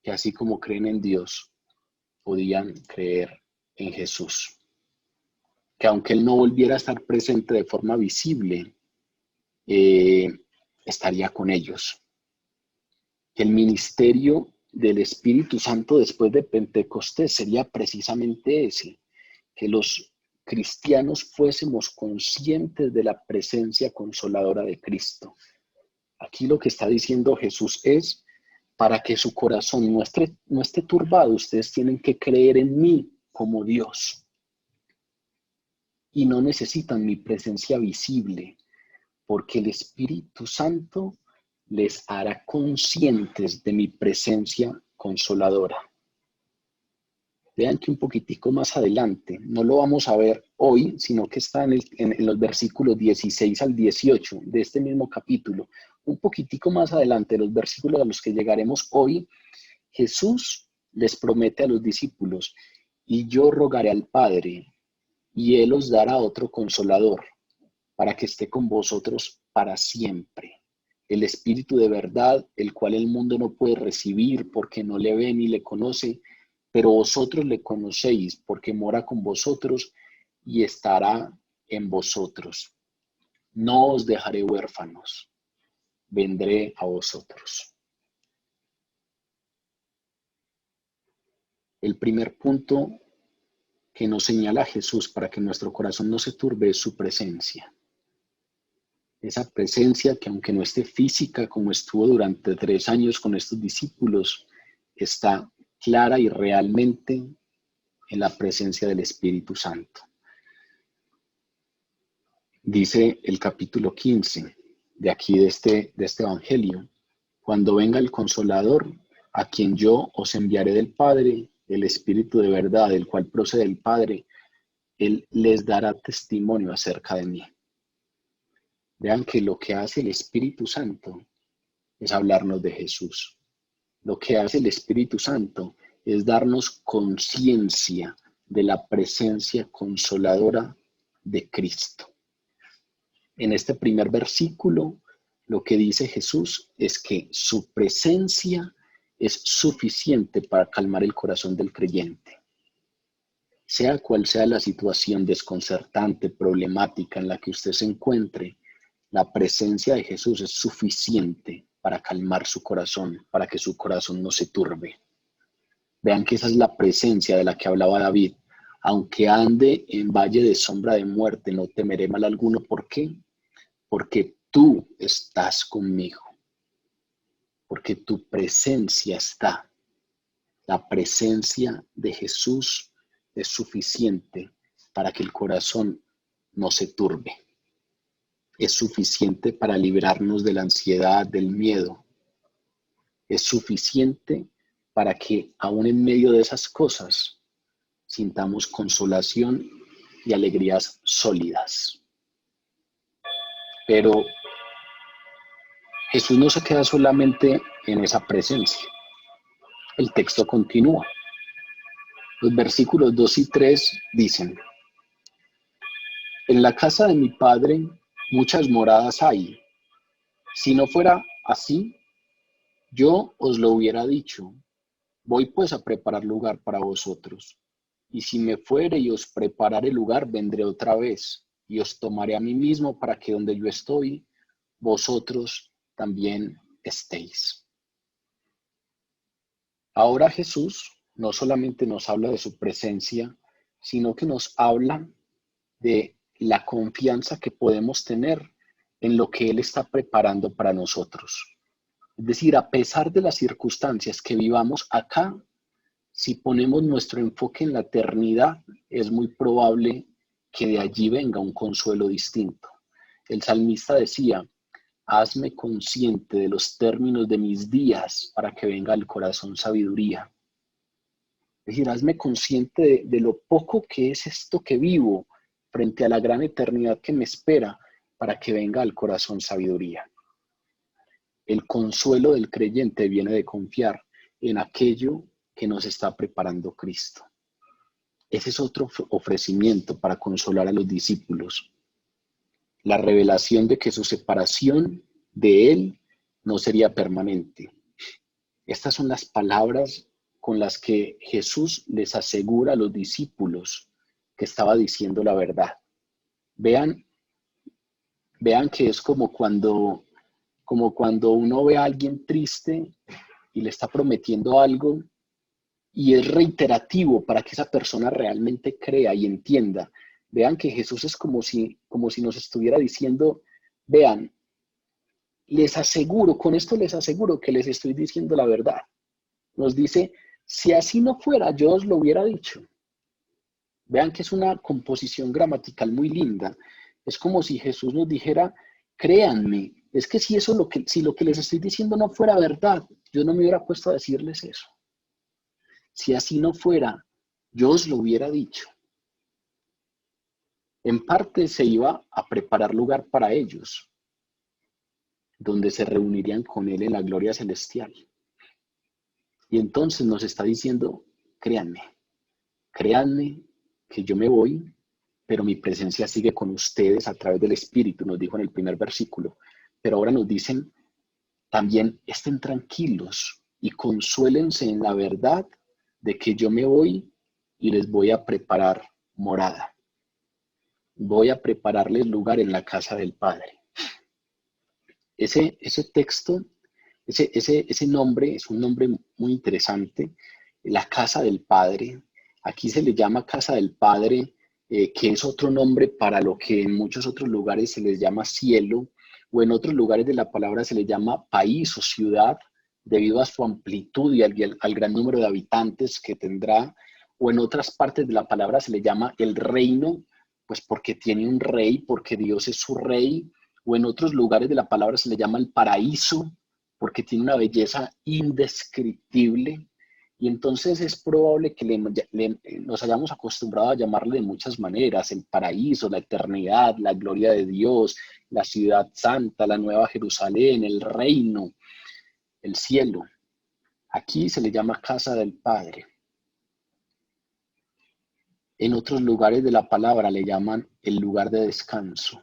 Que así como creen en Dios, podían creer en Jesús. Que aunque él no volviera a estar presente de forma visible, estaría con ellos. Que el ministerio del Espíritu Santo después de Pentecostés sería precisamente ese, que los cristianos fuésemos conscientes de la presencia consoladora de Cristo. Aquí lo que está diciendo Jesús es, para que su corazón no esté turbado, ustedes tienen que creer en mí como Dios. Y no necesitan mi presencia visible, porque el Espíritu Santo les hará conscientes de mi presencia consoladora. Vean que un poquitico más adelante, no lo vamos a ver hoy, sino que está en los versículos 16 al 18 de este mismo capítulo. Un poquitico más adelante, los versículos a los que llegaremos hoy, Jesús les promete a los discípulos, y yo rogaré al Padre, y Él os dará otro consolador, para que esté con vosotros para siempre. El Espíritu de verdad, el cual el mundo no puede recibir porque no le ve ni le conoce, pero vosotros le conocéis porque mora con vosotros y estará en vosotros. No os dejaré huérfanos, vendré a vosotros. El primer punto que nos señala Jesús para que nuestro corazón no se turbe es su presencia. Esa presencia que aunque no esté física como estuvo durante 3 años con estos discípulos, está clara y realmente en la presencia del Espíritu Santo. Dice el capítulo 15 de aquí de este evangelio, cuando venga el Consolador, a quien yo os enviaré del Padre, el Espíritu de verdad, el cual procede del Padre, Él les dará testimonio acerca de mí. Vean que lo que hace el Espíritu Santo es hablarnos de Jesús. Lo que hace el Espíritu Santo es darnos conciencia de la presencia consoladora de Cristo. En este primer versículo, lo que dice Jesús es que su presencia es suficiente para calmar el corazón del creyente. Sea cual sea la situación desconcertante, problemática en la que usted se encuentre, la presencia de Jesús es suficiente para calmar su corazón, para que su corazón no se turbe. Vean que esa es la presencia de la que hablaba David. Aunque ande en valle de sombra de muerte, no temeré mal alguno. ¿Por qué? Porque tú estás conmigo. Porque tu presencia está. La presencia de Jesús es suficiente para que el corazón no se turbe. Es suficiente para librarnos de la ansiedad, del miedo. Es suficiente para que aún en medio de esas cosas sintamos consolación y alegrías sólidas. Pero Jesús no se queda solamente en esa presencia. El texto continúa. Los versículos 2 y 3 dicen: en la casa de mi Padre muchas moradas hay. Si no fuera así, yo os lo hubiera dicho. Voy pues a preparar lugar para vosotros. Y si me fuere y os preparare lugar, vendré otra vez y os tomaré a mí mismo para que donde yo estoy, vosotros también estéis. Ahora Jesús no solamente nos habla de su presencia, sino que nos habla de la confianza que podemos tener en lo que Él está preparando para nosotros. Es decir, a pesar de las circunstancias que vivamos acá, si ponemos nuestro enfoque en la eternidad, es muy probable que de allí venga un consuelo distinto. El salmista decía: hazme consciente de los términos de mis días para que venga al corazón sabiduría. Es decir, hazme consciente de lo poco que es esto que vivo frente a la gran eternidad que me espera para que venga al corazón sabiduría. El consuelo del creyente viene de confiar en aquello que nos está preparando Cristo. Ese es otro ofrecimiento para consolar a los discípulos. La revelación de que su separación de Él no sería permanente. Estas son las palabras con las que Jesús les asegura a los discípulos que estaba diciendo la verdad. Vean que es como cuando uno ve a alguien triste y le está prometiendo algo y es reiterativo para que esa persona realmente crea y entienda. Vean que Jesús es como si nos estuviera diciendo: vean, con esto les aseguro que les estoy diciendo la verdad. Nos dice: si así no fuera, yo os lo hubiera dicho. Vean que es una composición gramatical muy linda. Es como si Jesús nos dijera: créanme, es que si lo que les estoy diciendo no fuera verdad, yo no me hubiera puesto a decirles eso. Si así no fuera, yo os lo hubiera dicho. En parte se iba a preparar lugar para ellos, donde se reunirían con Él en la gloria celestial. Y entonces nos está diciendo: créanme que yo me voy, pero mi presencia sigue con ustedes a través del Espíritu, nos dijo en el primer versículo. Pero ahora nos dicen también: estén tranquilos y consuélense en la verdad de que yo me voy y les voy a preparar morada. Voy a prepararles lugar en la casa del Padre. Ese texto, ese nombre es un nombre muy interesante. La casa del Padre. Aquí se le llama casa del Padre, que es otro nombre para lo que en muchos otros lugares se les llama cielo, o en otros lugares de la palabra se le llama país o ciudad, debido a su amplitud y al gran número de habitantes que tendrá, o en otras partes de la palabra se le llama el reino, pues porque tiene un rey, porque Dios es su rey, o en otros lugares de la palabra se le llama el paraíso, porque tiene una belleza indescriptible. Y entonces es probable que nos hayamos acostumbrado a llamarle de muchas maneras: el paraíso, la eternidad, la gloria de Dios, la ciudad santa, la nueva Jerusalén, el reino, el cielo. Aquí se le llama casa del Padre. En otros lugares de la palabra le llaman el lugar de descanso.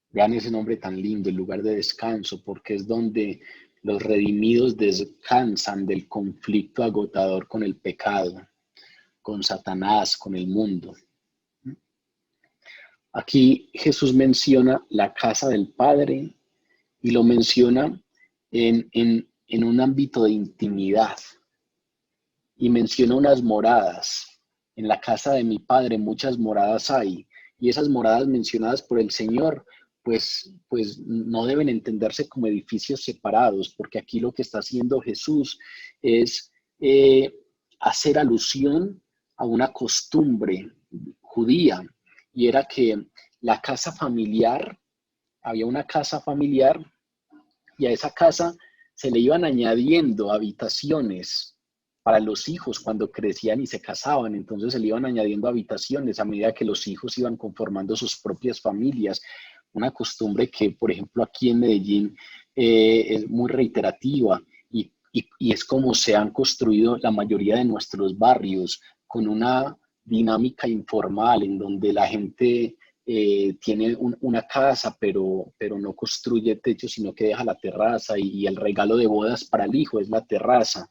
Vean ese nombre tan lindo, el lugar de descanso, porque es donde los redimidos descansan del conflicto agotador con el pecado, con Satanás, con el mundo. Aquí Jesús menciona la casa del Padre y lo menciona en un ámbito de intimidad, y menciona unas moradas. En la casa de mi Padre muchas moradas hay, y esas moradas mencionadas por el Señor pues no deben entenderse como edificios separados, porque aquí lo que está haciendo Jesús es hacer alusión a una costumbre judía, y era que la casa familiar, había una casa familiar, y a esa casa se le iban añadiendo habitaciones para los hijos cuando crecían y se casaban. Entonces se le iban añadiendo habitaciones a medida que los hijos iban conformando sus propias familias. Una costumbre que, por ejemplo, aquí en Medellín es muy reiterativa, y es como se han construido la mayoría de nuestros barrios, con una dinámica informal en donde la gente tiene una casa, pero no construye techo, sino que deja la terraza, y el regalo de bodas para el hijo es la terraza,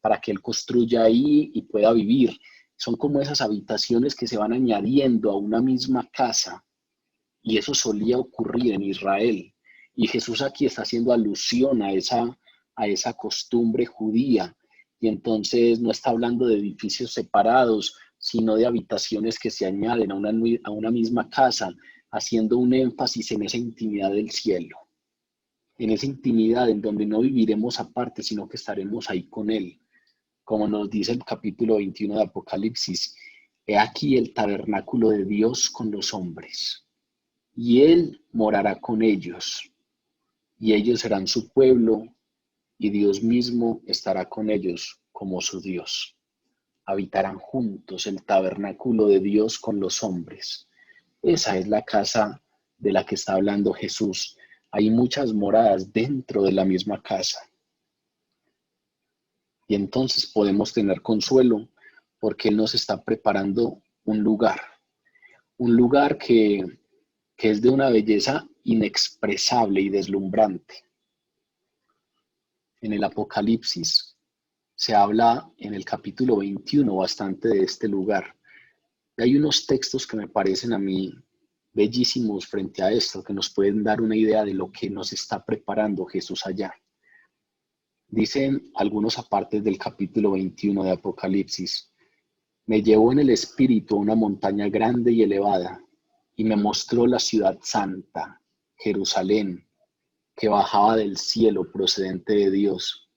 para que él construya ahí y pueda vivir. Son como esas habitaciones que se van añadiendo a una misma casa, y eso solía ocurrir en Israel. Y Jesús aquí está haciendo alusión a esa costumbre judía, y entonces no está hablando de edificios separados, sino de habitaciones que se añaden a una misma casa, haciendo un énfasis en esa intimidad del cielo, en esa intimidad en donde no viviremos aparte, sino que estaremos ahí con Él. Como nos dice el capítulo 21 de Apocalipsis, he aquí el tabernáculo de Dios con los hombres, y Él morará con ellos, y ellos serán su pueblo, y Dios mismo estará con ellos como su Dios. Habitarán juntos el tabernáculo de Dios con los hombres. Esa es la casa de la que está hablando Jesús. Hay muchas moradas dentro de la misma casa. Y entonces podemos tener consuelo porque Él nos está preparando un lugar que es de una belleza inexpresable y deslumbrante. En el Apocalipsis se habla en el capítulo 21 bastante de este lugar. Y hay unos textos que me parecen a mí bellísimos frente a esto, que nos pueden dar una idea de lo que nos está preparando Jesús allá. Dicen algunos apartes del capítulo 21 de Apocalipsis: me llevó en el espíritu a una montaña grande y elevada, y me mostró la ciudad santa, Jerusalén, que bajaba del cielo procedente de Dios.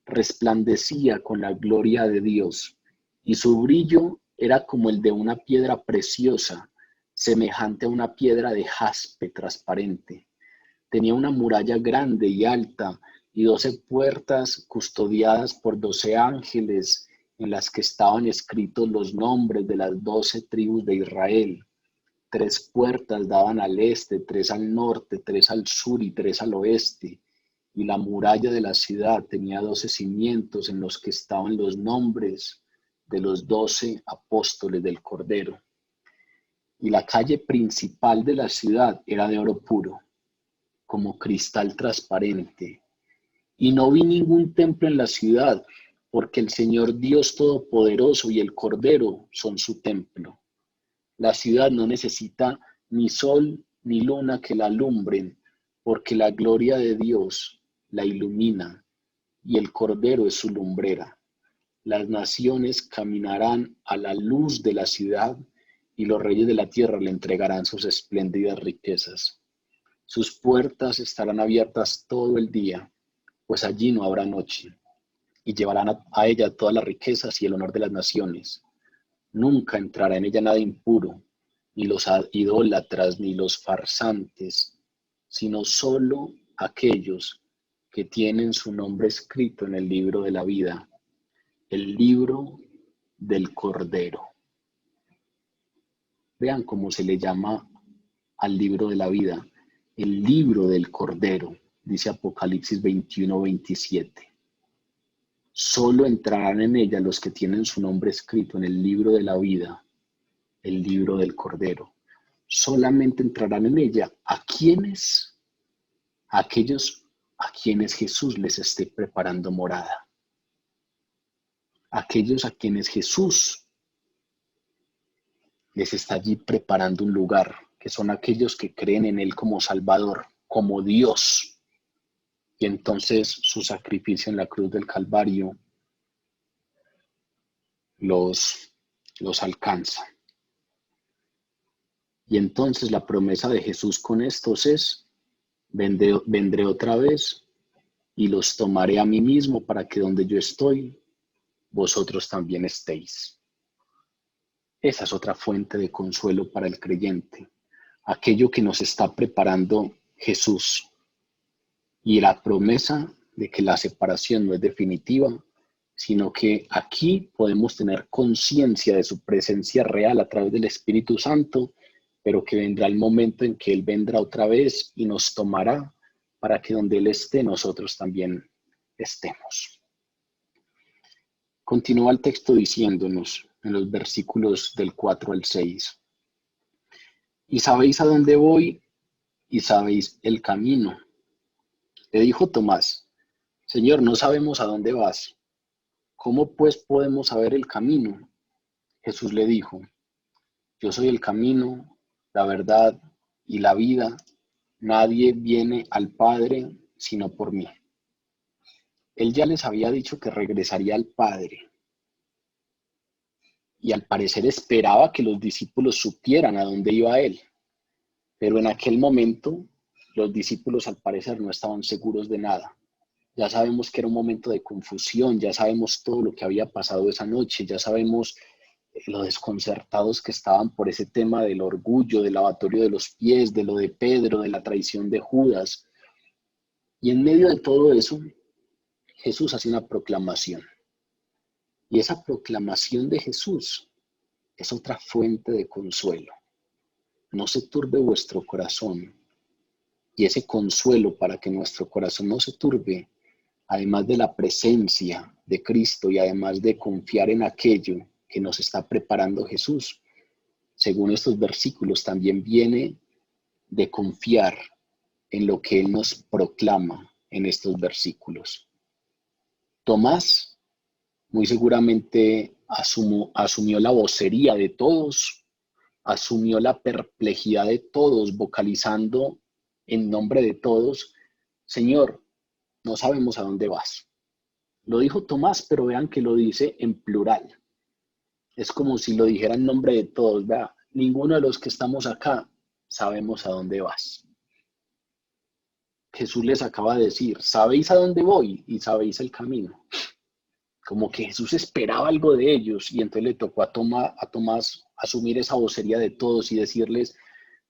Resplandecía con la gloria de Dios, y su brillo era como el de una piedra preciosa, semejante a una piedra de jaspe transparente. Tenía una muralla grande y alta, y 12 puertas custodiadas por 12 ángeles, en las que estaban escritos los nombres de las 12 tribus de Israel. 3 puertas daban al este, 3 al norte, 3 al sur y 3 al oeste. Y la muralla de la ciudad tenía 12 cimientos en los que estaban los nombres de los 12 apóstoles del Cordero. Y la calle principal de la ciudad era de oro puro, como cristal transparente. Y no vi ningún templo en la ciudad, porque el Señor Dios Todopoderoso y el Cordero son su templo. La ciudad no necesita ni sol ni luna que la alumbren, porque la gloria de Dios la ilumina, y el Cordero es su lumbrera. Las naciones caminarán a la luz de la ciudad, y los reyes de la tierra le entregarán sus espléndidas riquezas. Sus puertas estarán abiertas todo el día, pues allí no habrá noche, y llevarán a ella todas las riquezas y el honor de las naciones. Nunca entrará en ella nada impuro, ni los idólatras, ni los farsantes, sino solo aquellos que tienen su nombre escrito en el libro de la vida, el libro del Cordero. Vean cómo se le llama al libro de la vida, el libro del Cordero, dice Apocalipsis 21-27. Solo entrarán en ella los que tienen su nombre escrito en el libro de la vida, el libro del Cordero. Solamente entrarán en ella a quienes, aquellos a quienes Jesús les esté preparando morada. Aquellos a quienes Jesús les está allí preparando un lugar, que son aquellos que creen en Él como Salvador, como Dios. Y entonces su sacrificio en la cruz del Calvario los alcanza. Y entonces la promesa de Jesús con estos es: vendré otra vez y los tomaré a mí mismo, para que donde yo estoy, vosotros también estéis. Esa es otra fuente de consuelo para el creyente, aquello que nos está preparando Jesús, y la promesa de que la separación no es definitiva, sino que aquí podemos tener conciencia de su presencia real a través del Espíritu Santo, pero que vendrá el momento en que Él vendrá otra vez y nos tomará, para que donde Él esté, nosotros también estemos. Continúa el texto diciéndonos en los versículos del 4 al 6: y sabéis a dónde voy, y sabéis el camino. Le dijo Tomás: Señor, no sabemos a dónde vas. ¿Cómo pues podemos saber el camino? Jesús le dijo: yo soy el camino, la verdad y la vida. Nadie viene al Padre sino por mí. Él ya les había dicho que regresaría al Padre y al parecer esperaba que los discípulos supieran a dónde iba él, pero en aquel momento los discípulos al parecer no estaban seguros de nada. Ya sabemos que era un momento de confusión, ya sabemos todo lo que había pasado esa noche, ya sabemos lo desconcertados que estaban por ese tema del orgullo, del lavatorio de los pies, de lo de Pedro, de la traición de Judas. Y en medio de todo eso, Jesús hace una proclamación. Y esa proclamación de Jesús es otra fuente de consuelo. No se turbe vuestro corazón. Y ese consuelo para que nuestro corazón no se turbe, además de la presencia de Cristo y además de confiar en aquello que nos está preparando Jesús, según estos versículos, también viene de confiar en lo que Él nos proclama en estos versículos. Tomás muy seguramente asumió la vocería de todos, asumió la perplejidad de todos, vocalizando en nombre de todos: Señor, no sabemos a dónde vas. Lo dijo Tomás, pero vean que lo dice en plural. Es como si lo dijera en nombre de todos. Vea, ninguno de los que estamos acá sabemos a dónde vas. Jesús les acaba de decir: sabéis a dónde voy y sabéis el camino. Como que Jesús esperaba algo de ellos y entonces le tocó a Tomás asumir esa vocería de todos y decirles: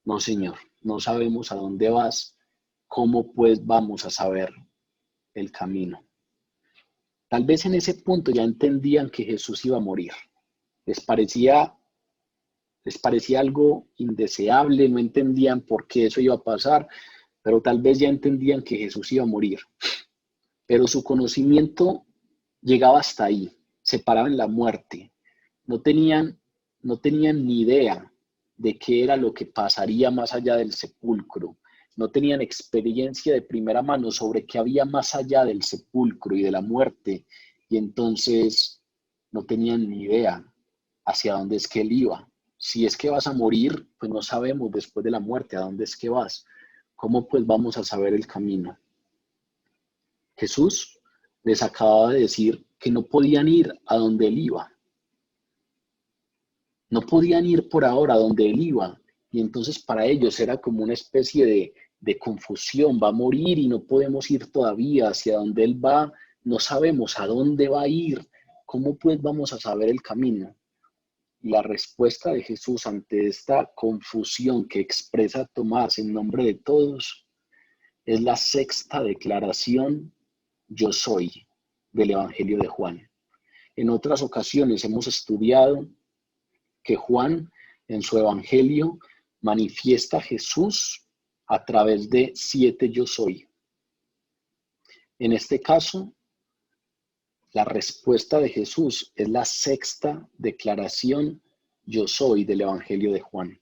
no, Señor, no sabemos a dónde vas, ¿cómo pues vamos a saber el camino? Tal vez en ese punto ya entendían que Jesús iba a morir. Les parecía algo indeseable, no entendían por qué eso iba a pasar, pero tal vez ya entendían que Jesús iba a morir. Pero su conocimiento llegaba hasta ahí, se paraba en la muerte. No tenían ni idea de qué era lo que pasaría más allá del sepulcro. No tenían experiencia de primera mano sobre qué había más allá del sepulcro y de la muerte. Y entonces no tenían ni idea hacia dónde es que él iba. Si es que vas a morir, pues no sabemos después de la muerte a dónde es que vas. ¿Cómo pues vamos a saber el camino? Jesús les acababa de decir que no podían ir a donde él iba. No podían ir por ahora a donde él iba. Y entonces para ellos era como una especie de confusión. Va a morir y no podemos ir todavía hacia donde él va. No sabemos a dónde va a ir. ¿Cómo pues vamos a saber el camino? Y la respuesta de Jesús ante esta confusión que expresa Tomás en nombre de todos es la sexta declaración: yo soy, del Evangelio de Juan. En otras ocasiones hemos estudiado que Juan en su Evangelio manifiesta a Jesús a través de 7 yo soy. En este caso, la respuesta de Jesús es la sexta declaración: yo soy, del Evangelio de Juan.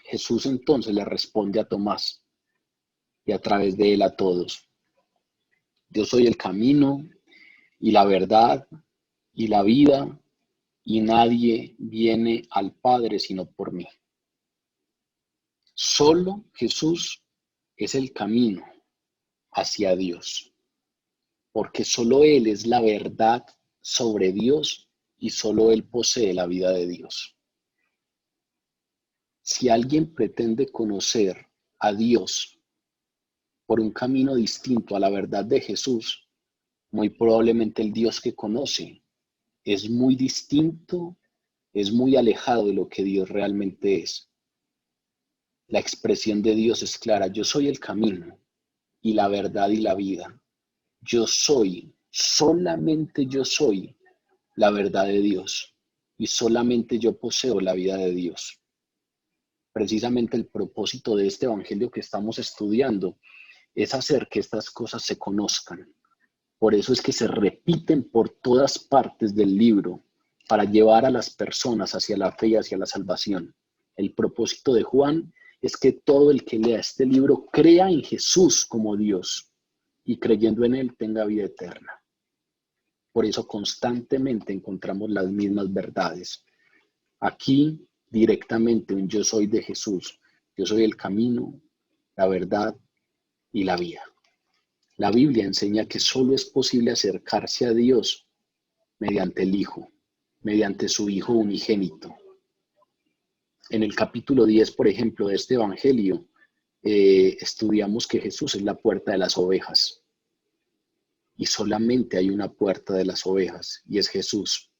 Jesús entonces le responde a Tomás y a través de él a todos: yo soy el camino y la verdad y la vida, y nadie viene al Padre sino por mí. Solo Jesús es el camino hacia Dios, porque solo Él es la verdad sobre Dios y solo Él posee la vida de Dios. Si alguien pretende conocer a Dios por un camino distinto a la verdad de Jesús, muy probablemente el Dios que conoce es muy distinto, es muy alejado de lo que Dios realmente es. La expresión de Dios es clara: yo soy el camino y la verdad y la vida. Yo soy, solamente yo soy la verdad de Dios y solamente yo poseo la vida de Dios. Precisamente el propósito de este evangelio que estamos estudiando es hacer que estas cosas se conozcan. Por eso es que se repiten por todas partes del libro, para llevar a las personas hacia la fe y hacia la salvación. El propósito de Juan es que todo el que lea este libro crea en Jesús como Dios y creyendo en Él tenga vida eterna. Por eso constantemente encontramos las mismas verdades. Aquí directamente un yo soy de Jesús. Yo soy el camino, la verdad y la vida. La Biblia enseña que solo es posible acercarse a Dios mediante el Hijo, mediante su Hijo unigénito. En el capítulo 10, por ejemplo, de este Evangelio, estudiamos que Jesús es la puerta de las ovejas. Y solamente hay una puerta de las ovejas, y es Jesús.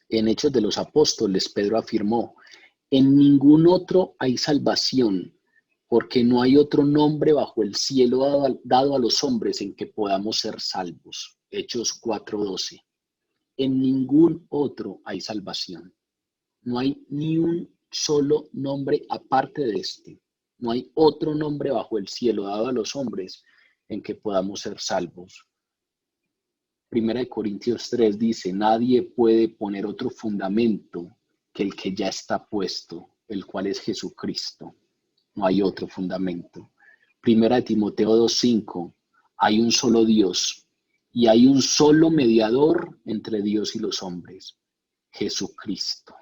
En Hechos de los Apóstoles, Pedro afirmó: en ningún otro hay salvación, porque no hay otro nombre bajo el cielo dado a los hombres en que podamos ser salvos. Hechos 4:12. En ningún otro hay salvación. No hay ni un solo nombre aparte de este. No hay otro nombre bajo el cielo dado a los hombres en que podamos ser salvos. Primera de Corintios 3 dice: nadie puede poner otro fundamento que el que ya está puesto, el cual es Jesucristo. No hay otro fundamento. Primera de Timoteo 2:5, hay un solo Dios y hay un solo mediador entre Dios y los hombres, Jesucristo.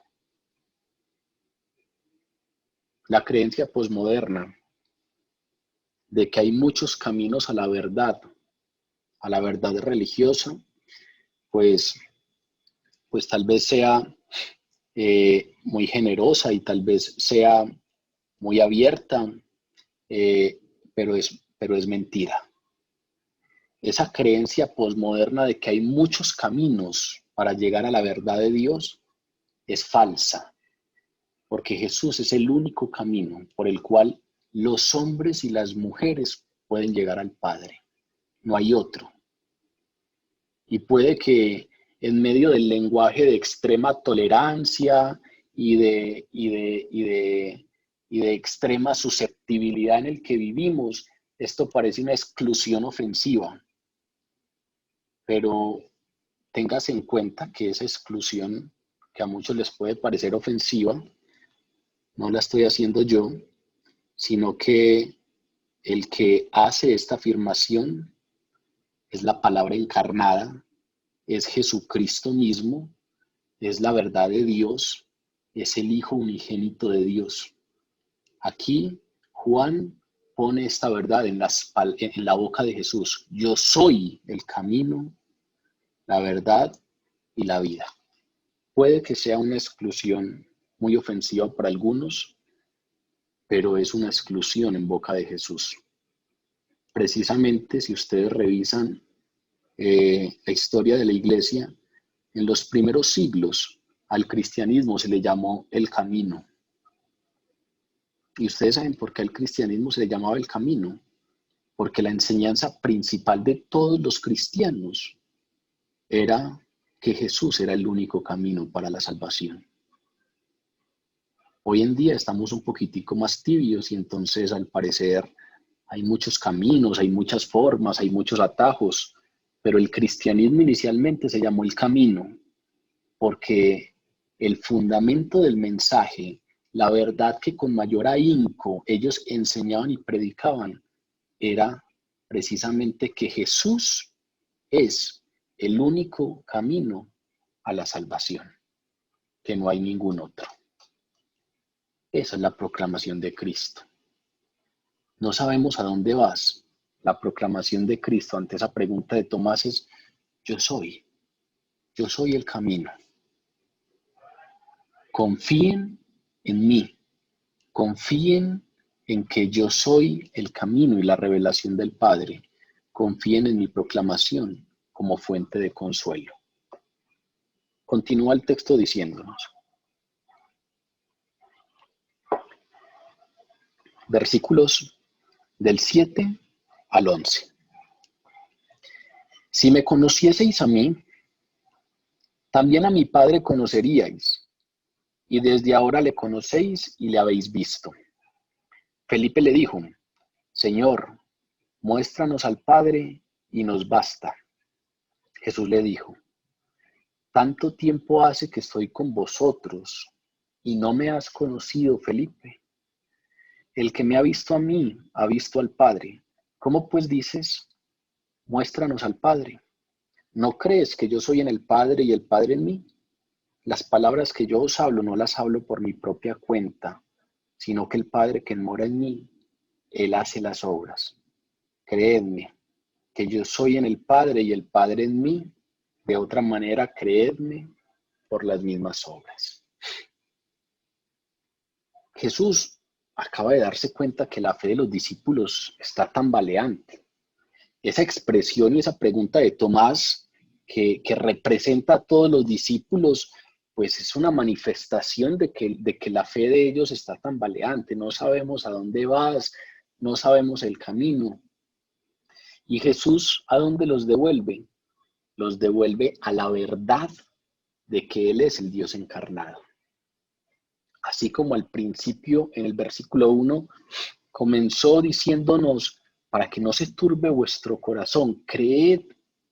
La creencia posmoderna de que hay muchos caminos a la verdad religiosa, pues tal vez sea muy generosa y tal vez sea muy abierta, pero es mentira. Esa creencia posmoderna de que hay muchos caminos para llegar a la verdad de Dios es falsa, porque Jesús es el único camino por el cual los hombres y las mujeres pueden llegar al Padre. No hay otro. Y puede que en medio del lenguaje de extrema tolerancia y de extrema susceptibilidad en el que vivimos, esto parece una exclusión ofensiva. Pero tengas en cuenta que esa exclusión, que a muchos les puede parecer ofensiva, no la estoy haciendo yo, sino que el que hace esta afirmación es la palabra encarnada, es Jesucristo mismo, es la verdad de Dios, es el Hijo unigénito de Dios. Aquí Juan pone esta verdad en la boca de Jesús: yo soy el camino, la verdad y la vida. Puede que sea una exclusión muy ofensiva para algunos, pero es una exclusión en boca de Jesús. Precisamente, si ustedes revisan la historia de la iglesia, en los primeros siglos al cristianismo se le llamó el camino. ¿Y ustedes saben por qué al cristianismo se le llamaba el camino? Porque la enseñanza principal de todos los cristianos era que Jesús era el único camino para la salvación. Hoy en día estamos un poquitico más tibios y entonces al parecer hay muchos caminos, hay muchas formas, hay muchos atajos, pero el cristianismo inicialmente se llamó el camino porque el fundamento del mensaje, la verdad que con mayor ahínco ellos enseñaban y predicaban, era precisamente que Jesús es el único camino a la salvación, que no hay ningún otro. Esa es la proclamación de Cristo. No sabemos a dónde vas. La proclamación de Cristo ante esa pregunta de Tomás es: yo soy el camino. Confíen en mí, confíen en que yo soy el camino y la revelación del Padre. Confíen en mi proclamación como fuente de consuelo. Continúa el texto diciéndonos, versículos del 7 al 11. Si me conocieseis a mí, también a mi Padre conoceríais, y desde ahora le conocéis y le habéis visto. Felipe le dijo: Señor, muéstranos al Padre y nos basta. Jesús le dijo: tanto tiempo hace que estoy con vosotros y no me has conocido, Felipe. El que me ha visto a mí ha visto al Padre. ¿Cómo pues dices, muéstranos al Padre? ¿No crees que yo soy en el Padre y el Padre en mí? Las palabras que yo os hablo no las hablo por mi propia cuenta, sino que el Padre que mora en mí, Él hace las obras. Creedme, que yo soy en el Padre y el Padre en mí. De otra manera, creedme por las mismas obras. Jesús acaba de darse cuenta que la fe de los discípulos está tambaleante. Esa expresión y esa pregunta de Tomás que representa a todos los discípulos, pues es una manifestación de que la fe de ellos está tambaleante. No sabemos a dónde vas, no sabemos el camino. Y Jesús, ¿a dónde los devuelve? Los devuelve a la verdad de que Él es el Dios encarnado. Así como al principio, en el versículo 1, comenzó diciéndonos, para que no se turbe vuestro corazón, creed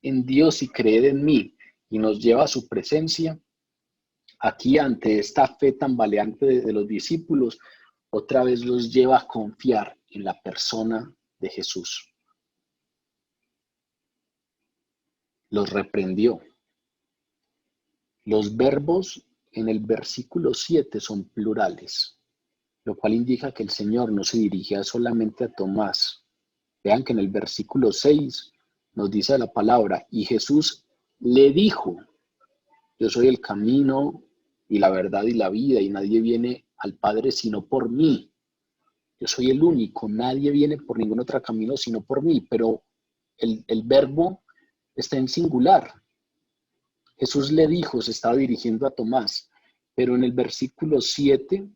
en Dios y creed en mí, y nos lleva a su presencia. Aquí, ante esta fe tambaleante de los discípulos, otra vez los lleva a confiar en la persona de Jesús. Los reprendió. Los verbos en el versículo 7 son plurales, lo cual indica que el Señor no se dirigía solamente a Tomás. Vean que en el versículo 6 nos dice la palabra, y Jesús le dijo, yo soy el camino y la verdad y la vida, y nadie viene al Padre sino por mí. Yo soy el único, nadie viene por ningún otro camino sino por mí, pero el verbo está en singular. Jesús le dijo, se estaba dirigiendo a Tomás, pero en el versículo 7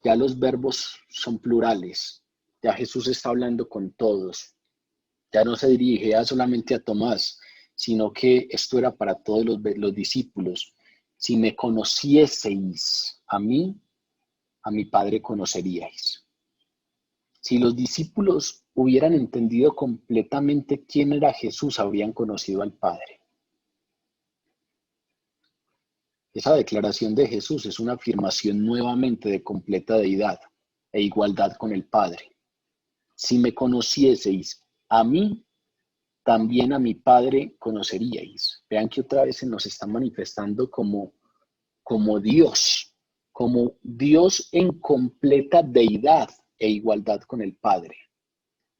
ya los verbos son plurales. Ya Jesús está hablando con todos. Ya no se dirigía solamente a Tomás, sino que esto era para todos los discípulos. Si me conocieseis a mí, a mi Padre conoceríais. Si los discípulos hubieran entendido completamente quién era Jesús, habrían conocido al Padre. Esa declaración de Jesús es una afirmación nuevamente de completa deidad e igualdad con el Padre. Si me conocieseis a mí, también a mi Padre conoceríais. Vean que otra vez se nos está manifestando como Dios en completa deidad e igualdad con el Padre.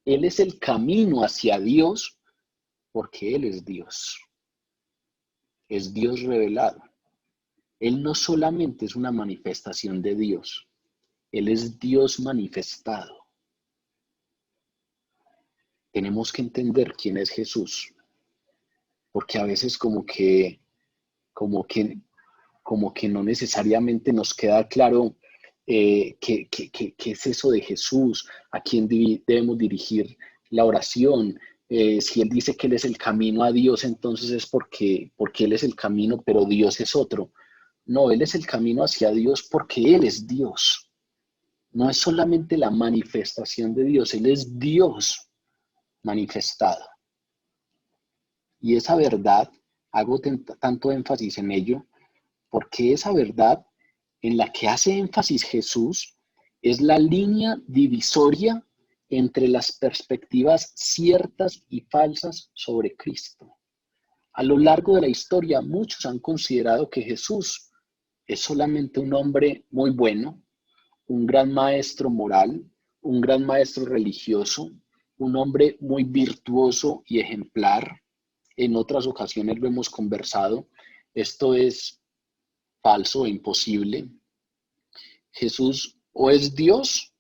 Él es el camino hacia Dios porque Él es Dios revelado. Él no solamente es una manifestación de Dios, Él es Dios manifestado. Tenemos que entender quién es Jesús, porque a veces como que no necesariamente nos queda claro qué es eso de Jesús, a quién debemos dirigir la oración. Si Él dice que Él es el camino a Dios, entonces es porque Él es el camino, pero Dios es otro. No, Él es el camino hacia Dios porque Él es Dios. No es solamente la manifestación de Dios, Él es Dios manifestado. Y esa verdad, hago tanto énfasis en ello, porque esa verdad en la que hace énfasis Jesús es la línea divisoria entre las perspectivas ciertas y falsas sobre Cristo. A lo largo de la historia, muchos han considerado que Jesús es solamente un hombre muy bueno, un gran maestro moral, un gran maestro religioso, un hombre muy virtuoso y ejemplar. En otras ocasiones lo hemos conversado. Esto es falso e imposible. Jesús o es Dios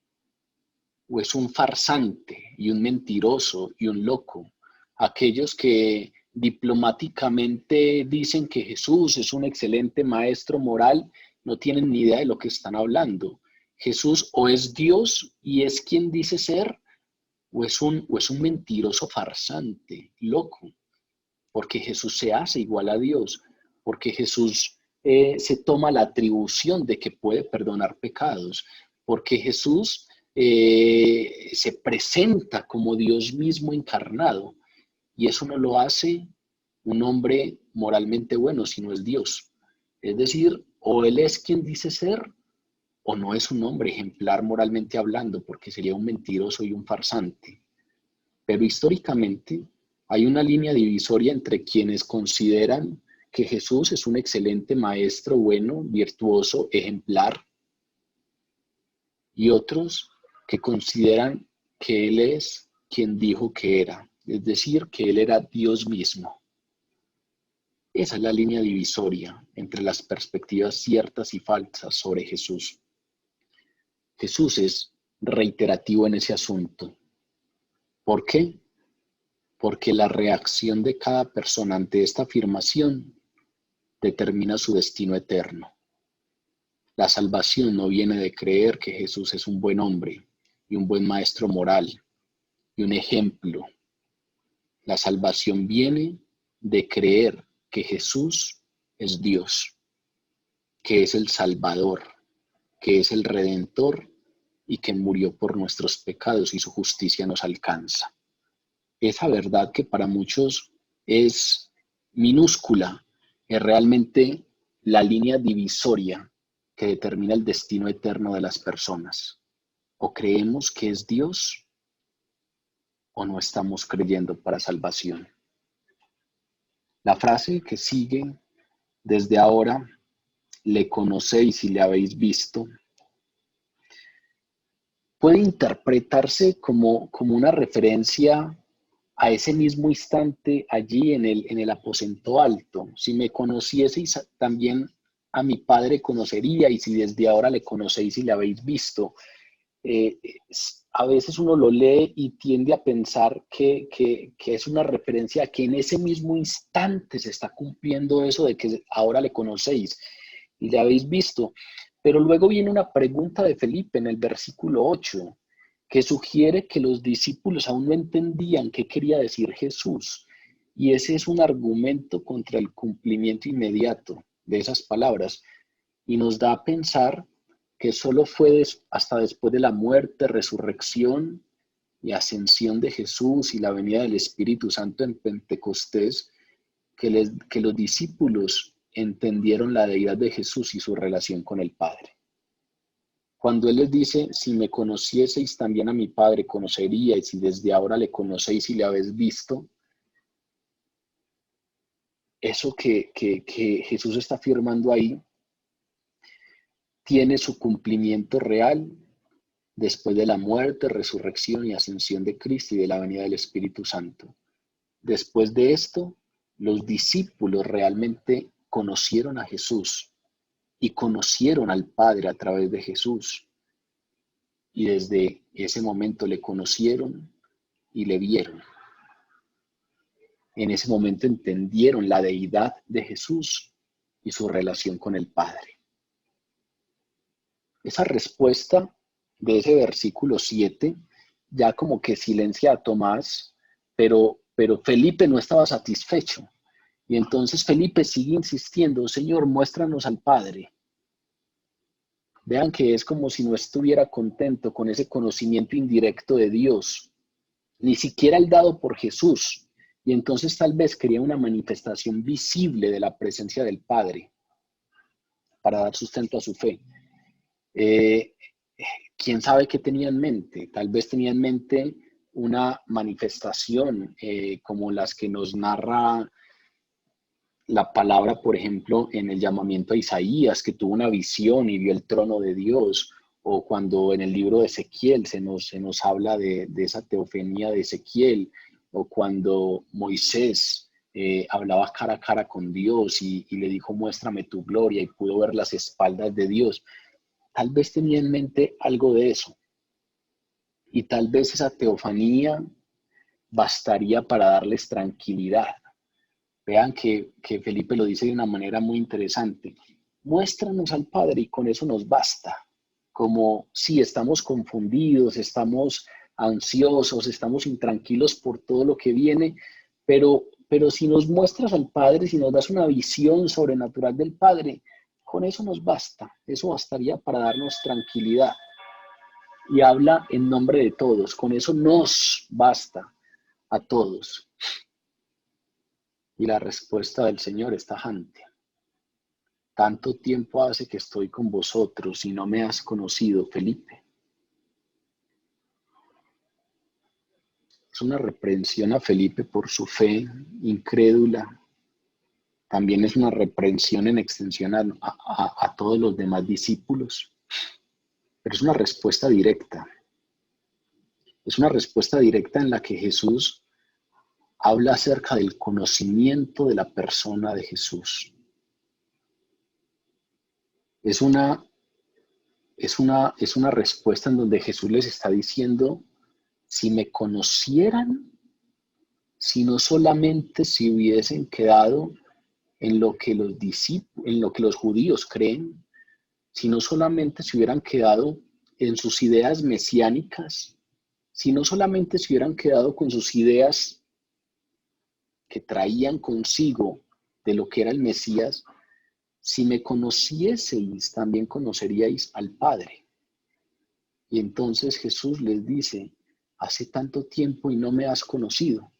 o es un farsante y un mentiroso y un loco. Aquellos que diplomáticamente dicen que Jesús es un excelente maestro moral no tienen ni idea de lo que están hablando. Jesús o es Dios y es quien dice ser, o es un mentiroso farsante, loco, porque Jesús se hace igual a Dios, porque Jesús se toma la atribución de que puede perdonar pecados, porque Jesús se presenta como Dios mismo encarnado, y eso no lo hace un hombre moralmente bueno, sino es Dios. Es decir, o Él es quien dice ser, o no es un hombre ejemplar moralmente hablando, porque sería un mentiroso y un farsante. Pero históricamente hay una línea divisoria entre quienes consideran que Jesús es un excelente maestro, bueno, virtuoso, ejemplar, y otros que consideran que Él es quien dijo que era, es decir, que Él era Dios mismo. Esa es la línea divisoria entre las perspectivas ciertas y falsas sobre Jesús. Jesús es reiterativo en ese asunto. ¿Por qué? Porque la reacción de cada persona ante esta afirmación determina su destino eterno. La salvación no viene de creer que Jesús es un buen hombre y un buen maestro moral y un ejemplo. La salvación viene de creer que Jesús es Dios, que es el Salvador, que es el Redentor y que murió por nuestros pecados y su justicia nos alcanza. Esa verdad que para muchos es minúscula, es realmente la línea divisoria que determina el destino eterno de las personas. O creemos que es Dios o no estamos creyendo para salvación. La frase que sigue, desde ahora le conocéis y le habéis visto, puede interpretarse como una referencia a ese mismo instante allí en el aposento alto. Si me conocieseis, también a mi Padre conoceríais, y desde ahora le conocéis y le habéis visto. Eh, a veces uno lo lee y tiende a pensar que es una referencia a que en ese mismo instante se está cumpliendo eso de que ahora le conocéis y le habéis visto. Pero luego viene una pregunta de Felipe en el versículo 8, que sugiere que los discípulos aún no entendían qué quería decir Jesús. Y ese es un argumento contra el cumplimiento inmediato de esas palabras. Y nos da a pensar que solo fue hasta después de la muerte, resurrección y ascensión de Jesús y la venida del Espíritu Santo en Pentecostés que los discípulos entendieron la deidad de Jesús y su relación con el Padre. Cuando Él les dice, si me conocieseis también a mi Padre conoceríais, y desde ahora le conocéis y le habéis visto, eso que Jesús está afirmando ahí tiene su cumplimiento real después de la muerte, resurrección y ascensión de Cristo y de la venida del Espíritu Santo. Después de esto, los discípulos realmente conocieron a Jesús y conocieron al Padre a través de Jesús. Y desde ese momento le conocieron y le vieron. En ese momento entendieron la deidad de Jesús y su relación con el Padre. Esa respuesta de ese versículo 7 ya como que silencia a Tomás, pero Felipe no estaba satisfecho. Y entonces Felipe sigue insistiendo, Señor, muéstranos al Padre. Vean que es como si no estuviera contento con ese conocimiento indirecto de Dios, ni siquiera el dado por Jesús. Y entonces tal vez quería una manifestación visible de la presencia del Padre para dar sustento a su fe. ¿Quién sabe qué tenía en mente? Tal vez tenía en mente una manifestación como las que nos narra la palabra, por ejemplo, en el llamamiento a Isaías, que tuvo una visión y vio el trono de Dios, o cuando en el libro de Ezequiel se nos habla de esa teofanía de Ezequiel, o cuando Moisés hablaba cara a cara con Dios y le dijo, muéstrame tu gloria, y pudo ver las espaldas de Dios. Tal vez tenía en mente algo de eso. Y tal vez esa teofanía bastaría para darles tranquilidad. Vean que Felipe lo dice de una manera muy interesante. Muéstranos al Padre y con eso nos basta. Como si estamos confundidos, estamos ansiosos, estamos intranquilos por todo lo que viene, pero si nos muestras al Padre, si nos das una visión sobrenatural del Padre, con eso nos basta. Eso bastaría para darnos tranquilidad. Y habla en nombre de todos. Con eso nos basta a todos. Y la respuesta del Señor es tajante. Tanto tiempo hace que estoy con vosotros y no me has conocido, Felipe. Es una reprensión a Felipe por su fe incrédula. También es una reprensión en extensión a todos los demás discípulos. Pero es una respuesta directa. Es una respuesta directa en la que Jesús habla acerca del conocimiento de la persona de Jesús. Es una respuesta en donde Jesús les está diciendo, si me conocieran, si no solamente se hubiesen quedado en lo que los judíos creen, si no solamente se hubieran quedado en sus ideas mesiánicas, si no solamente se hubieran quedado con sus ideas que traían consigo de lo que era el Mesías, si me conocieseis, también conoceríais al Padre. Y entonces Jesús les dice, hace tanto tiempo y no me has conocido.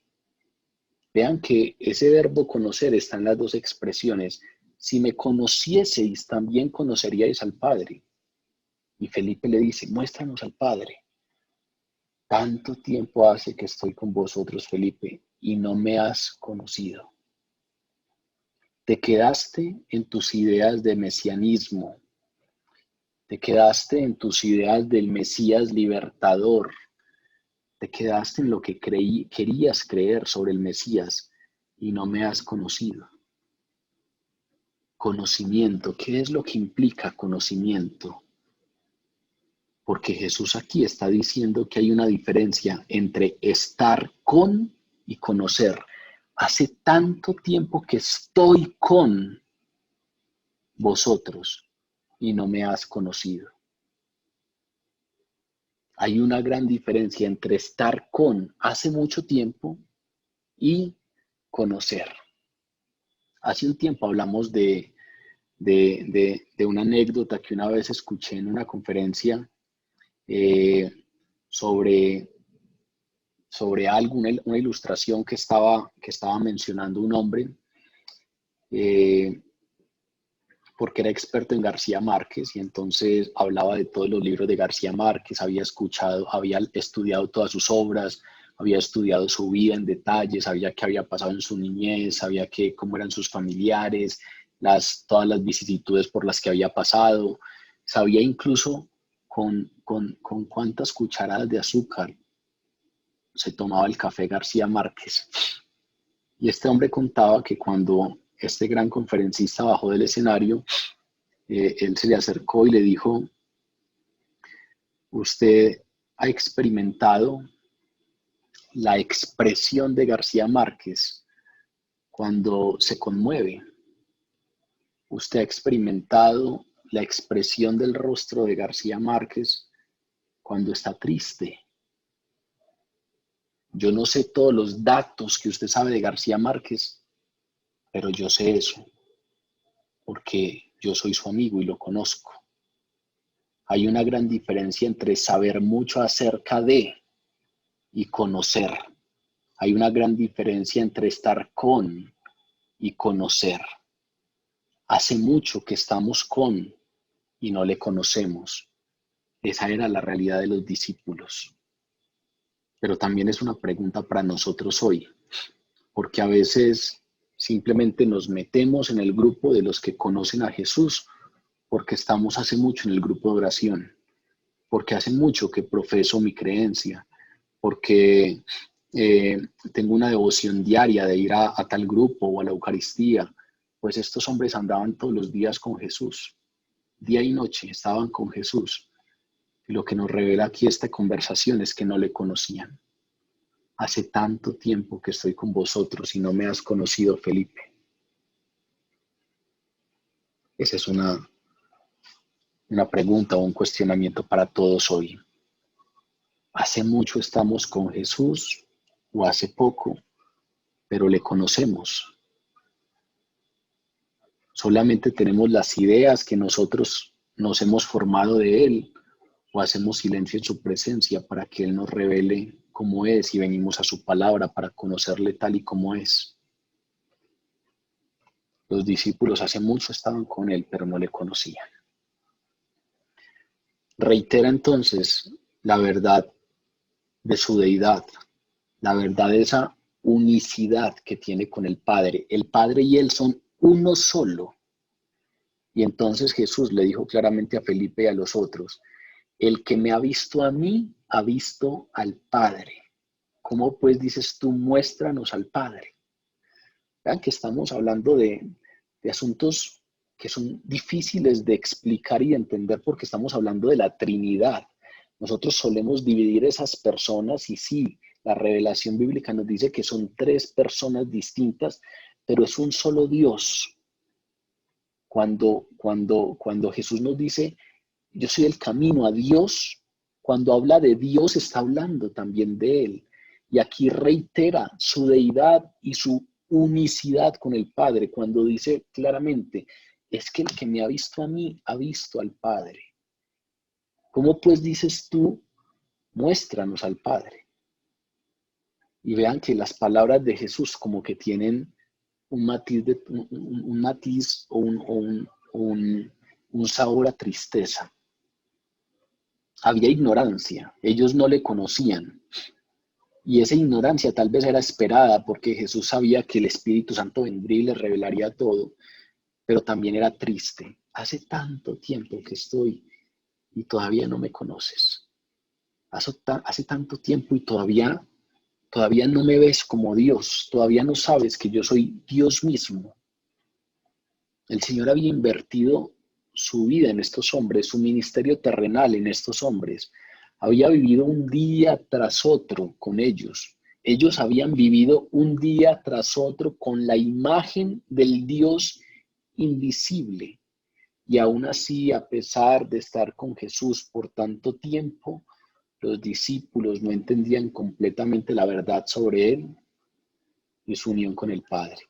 Vean que ese verbo conocer está en las dos expresiones. Si me conocieseis, también conoceríais al Padre. Y Felipe le dice, muéstranos al Padre. Tanto tiempo hace que estoy con vosotros, Felipe, y no me has conocido. Te quedaste en tus ideas de mesianismo, te quedaste en tus ideas del Mesías libertador, te quedaste en lo que querías creer sobre el Mesías y no me has conocido. Conocimiento, ¿qué es lo que implica conocimiento? Porque Jesús aquí está diciendo que hay una diferencia entre estar con y conocer. Hace tanto tiempo que estoy con vosotros y no me has conocido. Hay una gran diferencia entre estar con hace mucho tiempo y conocer. Hace un tiempo hablamos de una anécdota que una vez escuché en una conferencia eh, sobre algo, una ilustración que estaba mencionando un hombre, eh, porque era experto en García Márquez y entonces hablaba de todos los libros de García Márquez, había estudiado todas sus obras, había estudiado su vida en detalle, sabía qué había pasado en su niñez, sabía cómo eran sus familiares, todas las vicisitudes por las que había pasado, sabía incluso con cuántas cucharadas de azúcar se tomaba el café García Márquez. Y este hombre contaba que cuando este gran conferencista bajó del escenario, él se le acercó y le dijo, usted ha experimentado la expresión de García Márquez cuando se conmueve. Usted ha experimentado la expresión del rostro de García Márquez cuando está triste. Yo no sé todos los datos que usted sabe de García Márquez, pero yo sé eso, porque yo soy su amigo y lo conozco. Hay una gran diferencia entre saber mucho acerca de y conocer. Hay una gran diferencia entre estar con y conocer. Hace mucho que estamos con y no le conocemos. Esa era la realidad de los discípulos. Pero también es una pregunta para nosotros hoy, porque a veces simplemente nos metemos en el grupo de los que conocen a Jesús porque estamos hace mucho en el grupo de oración, porque hace mucho que profeso mi creencia, porque tengo una devoción diaria de ir a tal grupo o a la Eucaristía. Pues estos hombres andaban todos los días con Jesús, día y noche estaban con Jesús. Y lo que nos revela aquí esta conversación es que no le conocían. Hace tanto tiempo que estoy con vosotros y no me has conocido, Felipe. Esa es una pregunta o un cuestionamiento para todos hoy. ¿Hace mucho estamos con Jesús o hace poco, pero le conocemos? Solamente tenemos las ideas que nosotros nos hemos formado de Él o hacemos silencio en su presencia para que Él nos revele cómo es y venimos a su palabra para conocerle tal y como es. Los discípulos hace mucho estaban con Él, pero no le conocían. Reitera entonces la verdad de su deidad, la verdad de esa unicidad que tiene con el Padre. El Padre y Él son uno solo. Y entonces Jesús le dijo claramente a Felipe y a los otros, el que me ha visto a mí, ha visto al Padre. ¿Cómo pues dices tú, muéstranos al Padre? Vean que estamos hablando de asuntos que son difíciles de explicar y de entender porque estamos hablando de la Trinidad. Nosotros solemos dividir esas personas y sí, la revelación bíblica nos dice que son tres personas distintas, pero es un solo Dios. Cuando Jesús nos dice, yo soy el camino a Dios, cuando habla de Dios está hablando también de Él. Y aquí reitera su deidad y su unicidad con el Padre, cuando dice claramente, es que el que me ha visto a mí, ha visto al Padre. ¿Cómo pues dices tú, muéstranos al Padre? Y vean que las palabras de Jesús como que tienen un matiz o un sabor a tristeza. Había ignorancia, ellos no le conocían. Y esa ignorancia tal vez era esperada porque Jesús sabía que el Espíritu Santo vendría y les revelaría todo, pero también era triste. Hace tanto tiempo que estoy y todavía no me conoces. Hace tanto tiempo y todavía no me ves como Dios, todavía no sabes que yo soy Dios mismo. El Señor había invertido su vida en estos hombres, su ministerio terrenal en estos hombres. Había vivido un día tras otro con ellos. Ellos habían vivido un día tras otro con la imagen del Dios invisible. Y aún así, a pesar de estar con Jesús por tanto tiempo, los discípulos no entendían completamente la verdad sobre Él y su unión con el Padre.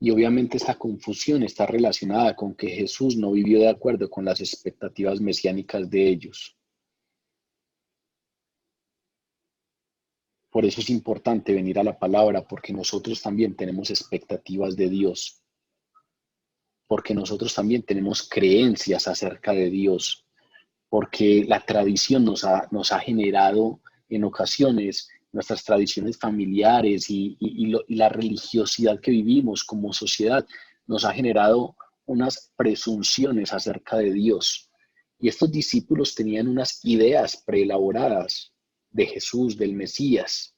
Y obviamente esta confusión está relacionada con que Jesús no vivió de acuerdo con las expectativas mesiánicas de ellos. Por eso es importante venir a la palabra, porque nosotros también tenemos expectativas de Dios, porque nosotros también tenemos creencias acerca de Dios, porque la tradición nos ha generado en ocasiones nuestras tradiciones familiares y la religiosidad que vivimos como sociedad nos ha generado unas presunciones acerca de Dios. Y estos discípulos tenían unas ideas preelaboradas de Jesús, del Mesías.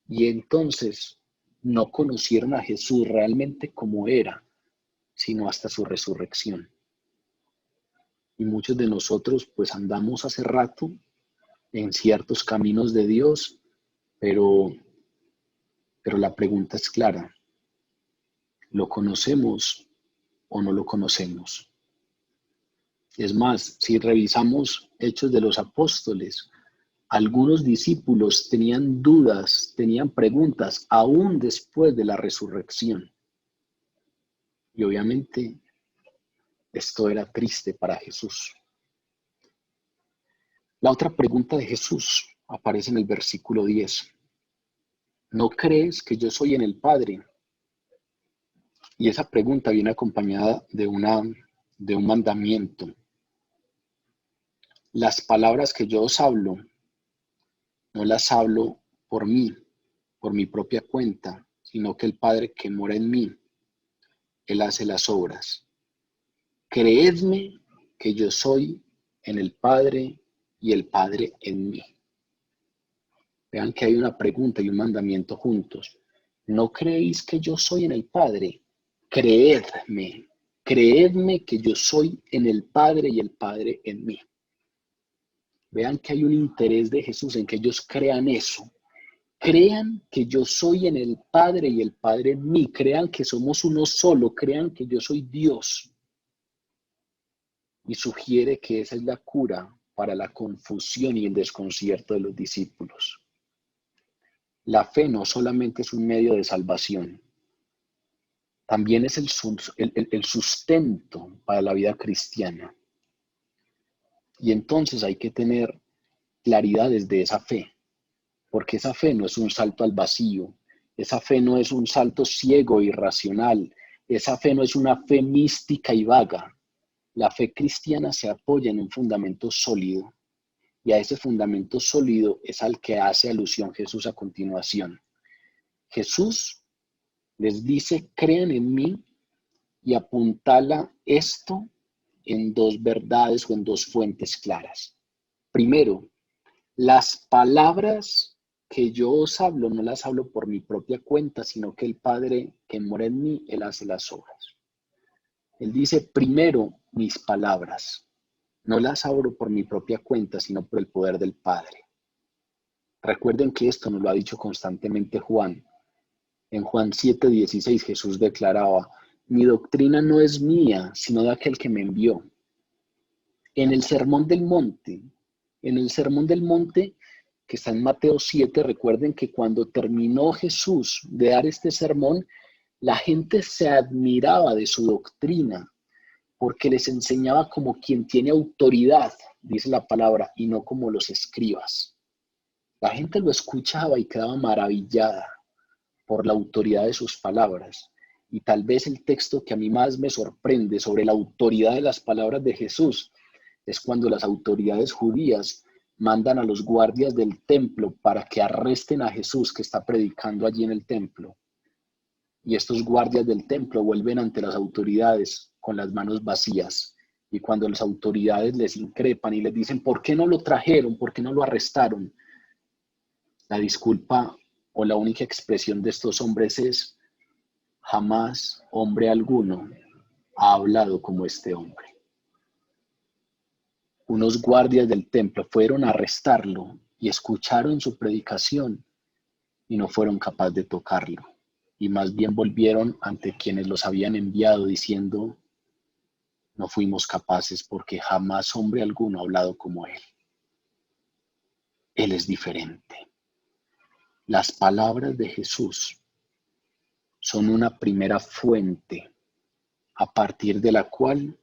Y entonces no conocieron a Jesús realmente como era, sino hasta su resurrección. Y muchos de nosotros pues andamos hace rato en ciertos caminos de Dios, pero, pero la pregunta es clara, ¿lo conocemos o no lo conocemos? Es más, si revisamos Hechos de los Apóstoles, algunos discípulos tenían dudas, tenían preguntas, aún después de la resurrección. Y obviamente esto era triste para Jesús. La otra pregunta de Jesús aparece en el versículo 10. ¿No crees que yo soy en el Padre? Y esa pregunta viene acompañada de un mandamiento. Las palabras que yo os hablo, no las hablo por mí, por mi propia cuenta, sino que el Padre que mora en mí, Él hace las obras. Creedme que yo soy en el Padre y el Padre en mí. Vean que hay una pregunta y un mandamiento juntos. ¿No creéis que yo soy en el Padre? Creedme, creedme que yo soy en el Padre y el Padre en mí. Vean que hay un interés de Jesús en que ellos crean eso. Crean que yo soy en el Padre y el Padre en mí. Crean que somos uno solo. Crean que yo soy Dios. Y sugiere que esa es la cura para la confusión y el desconcierto de los discípulos. La fe no solamente es un medio de salvación, también es el sustento para la vida cristiana. Y entonces hay que tener claridades de esa fe, porque esa fe no es un salto al vacío, esa fe no es un salto ciego e irracional, esa fe no es una fe mística y vaga. La fe cristiana se apoya en un fundamento sólido, y a ese fundamento sólido es al que hace alusión Jesús a continuación. Jesús les dice, crean en mí, y apuntala esto en dos verdades o en dos fuentes claras. Primero, Las palabras que yo os hablo no las hablo por mi propia cuenta, sino que el Padre que mora en mí, Él hace las obras. Él dice, primero mis palabras, no las hablo por mi propia cuenta, sino por el poder del Padre. Recuerden que esto nos lo ha dicho constantemente Juan. En Juan 7:16 Jesús declaraba, mi doctrina no es mía, sino de aquel que me envió. En el Sermón del Monte, que está en Mateo 7, recuerden que cuando terminó Jesús de dar este sermón, la gente se admiraba de su doctrina, porque les enseñaba como quien tiene autoridad, dice la palabra, y no como los escribas. La gente lo escuchaba y quedaba maravillada por la autoridad de sus palabras. Y tal vez el texto que a mí más me sorprende sobre la autoridad de las palabras de Jesús es cuando las autoridades judías mandan a los guardias del templo para que arresten a Jesús que está predicando allí en el templo. Y estos guardias del templo vuelven ante las autoridades con las manos vacías. Y cuando las autoridades les increpan y les dicen, ¿por qué no lo trajeron? ¿Por qué no lo arrestaron? La disculpa o la única expresión de estos hombres es, jamás hombre alguno ha hablado como este hombre. Unos guardias del templo fueron a arrestarlo y escucharon su predicación y no fueron capaces de tocarlo. Y más bien volvieron ante quienes los habían enviado diciendo, no fuimos capaces porque jamás hombre alguno ha hablado como él. Él es diferente. Las palabras de Jesús son una primera fuente a partir de la cual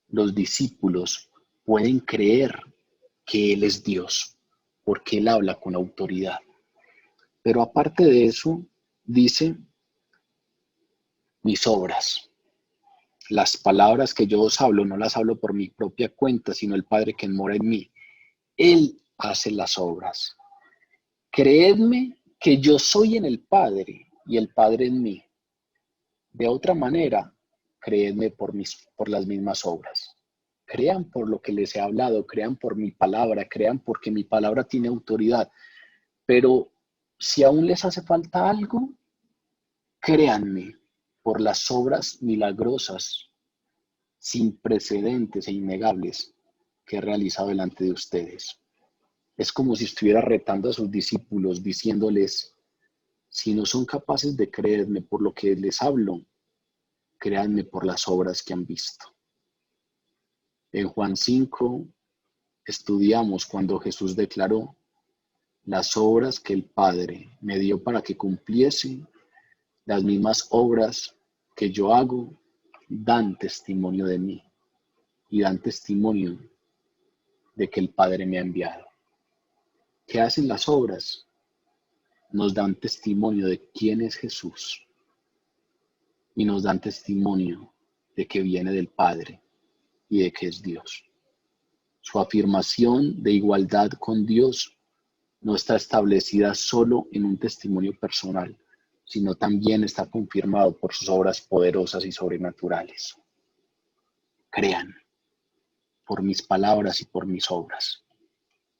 los discípulos pueden creer que Él es Dios, porque Él habla con autoridad. Pero aparte de eso, dice, mis obras. Las palabras que yo os hablo, no las hablo por mi propia cuenta, sino el Padre que mora en mí. Él hace las obras. Creedme que yo soy en el Padre y el Padre en mí. De otra manera, creedme por las mismas obras. Crean por lo que les he hablado, crean por mi palabra, crean porque mi palabra tiene autoridad. Pero si aún les hace falta algo, créanme por las obras milagrosas, sin precedentes e innegables que he realizado delante de ustedes. Es como si estuviera retando a sus discípulos, diciéndoles, si no son capaces de creerme por lo que les hablo, créanme por las obras que han visto. En Juan 5 estudiamos cuando Jesús declaró, las obras que el Padre me dio para que cumpliese, las mismas obras que yo hago, dan testimonio de mí y dan testimonio de que el Padre me ha enviado. ¿Qué hacen las obras? Nos dan testimonio de quién es Jesús y nos dan testimonio de que viene del Padre y de que es Dios. Su afirmación de igualdad con Dios no está establecida solo en un testimonio personal, sino también está confirmado por sus obras poderosas y sobrenaturales. Crean por mis palabras y por mis obras.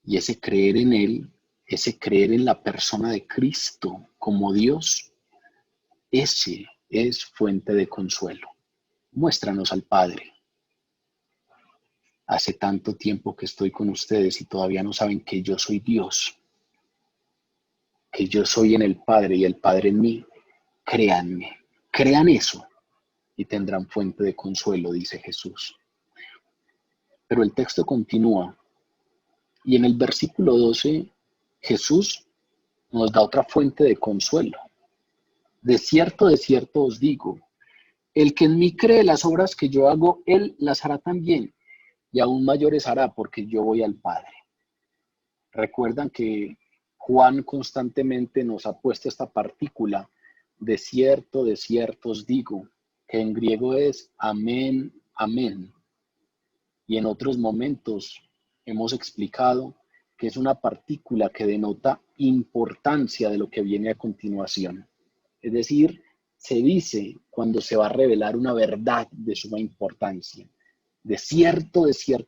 Y ese creer en Él, ese creer en la persona de Cristo como Dios, ese es fuente de consuelo. Muéstranos al Padre. Hace tanto tiempo que estoy con ustedes y todavía no saben que yo soy Dios, que yo soy en el Padre y el Padre en mí. Créanme, crean eso y tendrán fuente de consuelo, dice Jesús. Pero el texto continúa y en el versículo 12 Jesús nos da otra fuente de consuelo. De cierto os digo, el que en mí cree las obras que yo hago, él las hará también, y aún mayores hará, porque yo voy al Padre. Recuerdan que Juan constantemente nos ha puesto esta partícula, de cierto os digo, que en griego es amén, amén. Y en otros momentos hemos explicado que es una partícula que denota importancia de lo que viene a continuación. Es decir, se dice cuando se va a revelar una verdad de suma importancia. De cierto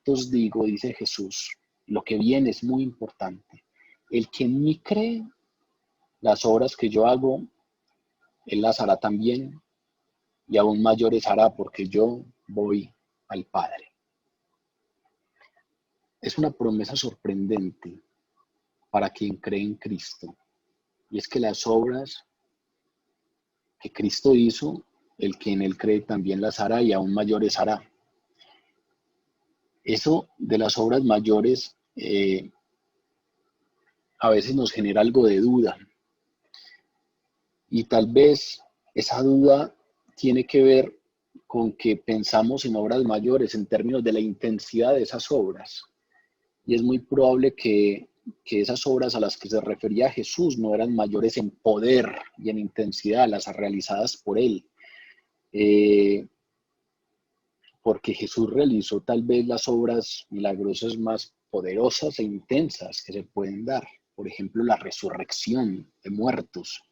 os digo, dice Jesús, lo que viene es muy importante. El que en mí cree, las obras que yo hago, él las hará también, y aún mayores hará, porque yo voy al Padre. Es una promesa sorprendente para quien cree en Cristo, y es que las obras que Cristo hizo, el que en él cree también las hará y aún mayores hará. Eso de las obras mayores a veces nos genera algo de duda, y tal vez esa duda tiene que ver con que pensamos en obras mayores en términos de la intensidad de esas obras. Y es muy probable que esas obras a las que se refería Jesús no eran mayores en poder y en intensidad, las realizadas por él. Porque Jesús realizó tal vez las obras milagrosas más poderosas e intensas que se pueden dar. Por ejemplo, la resurrección de muertos.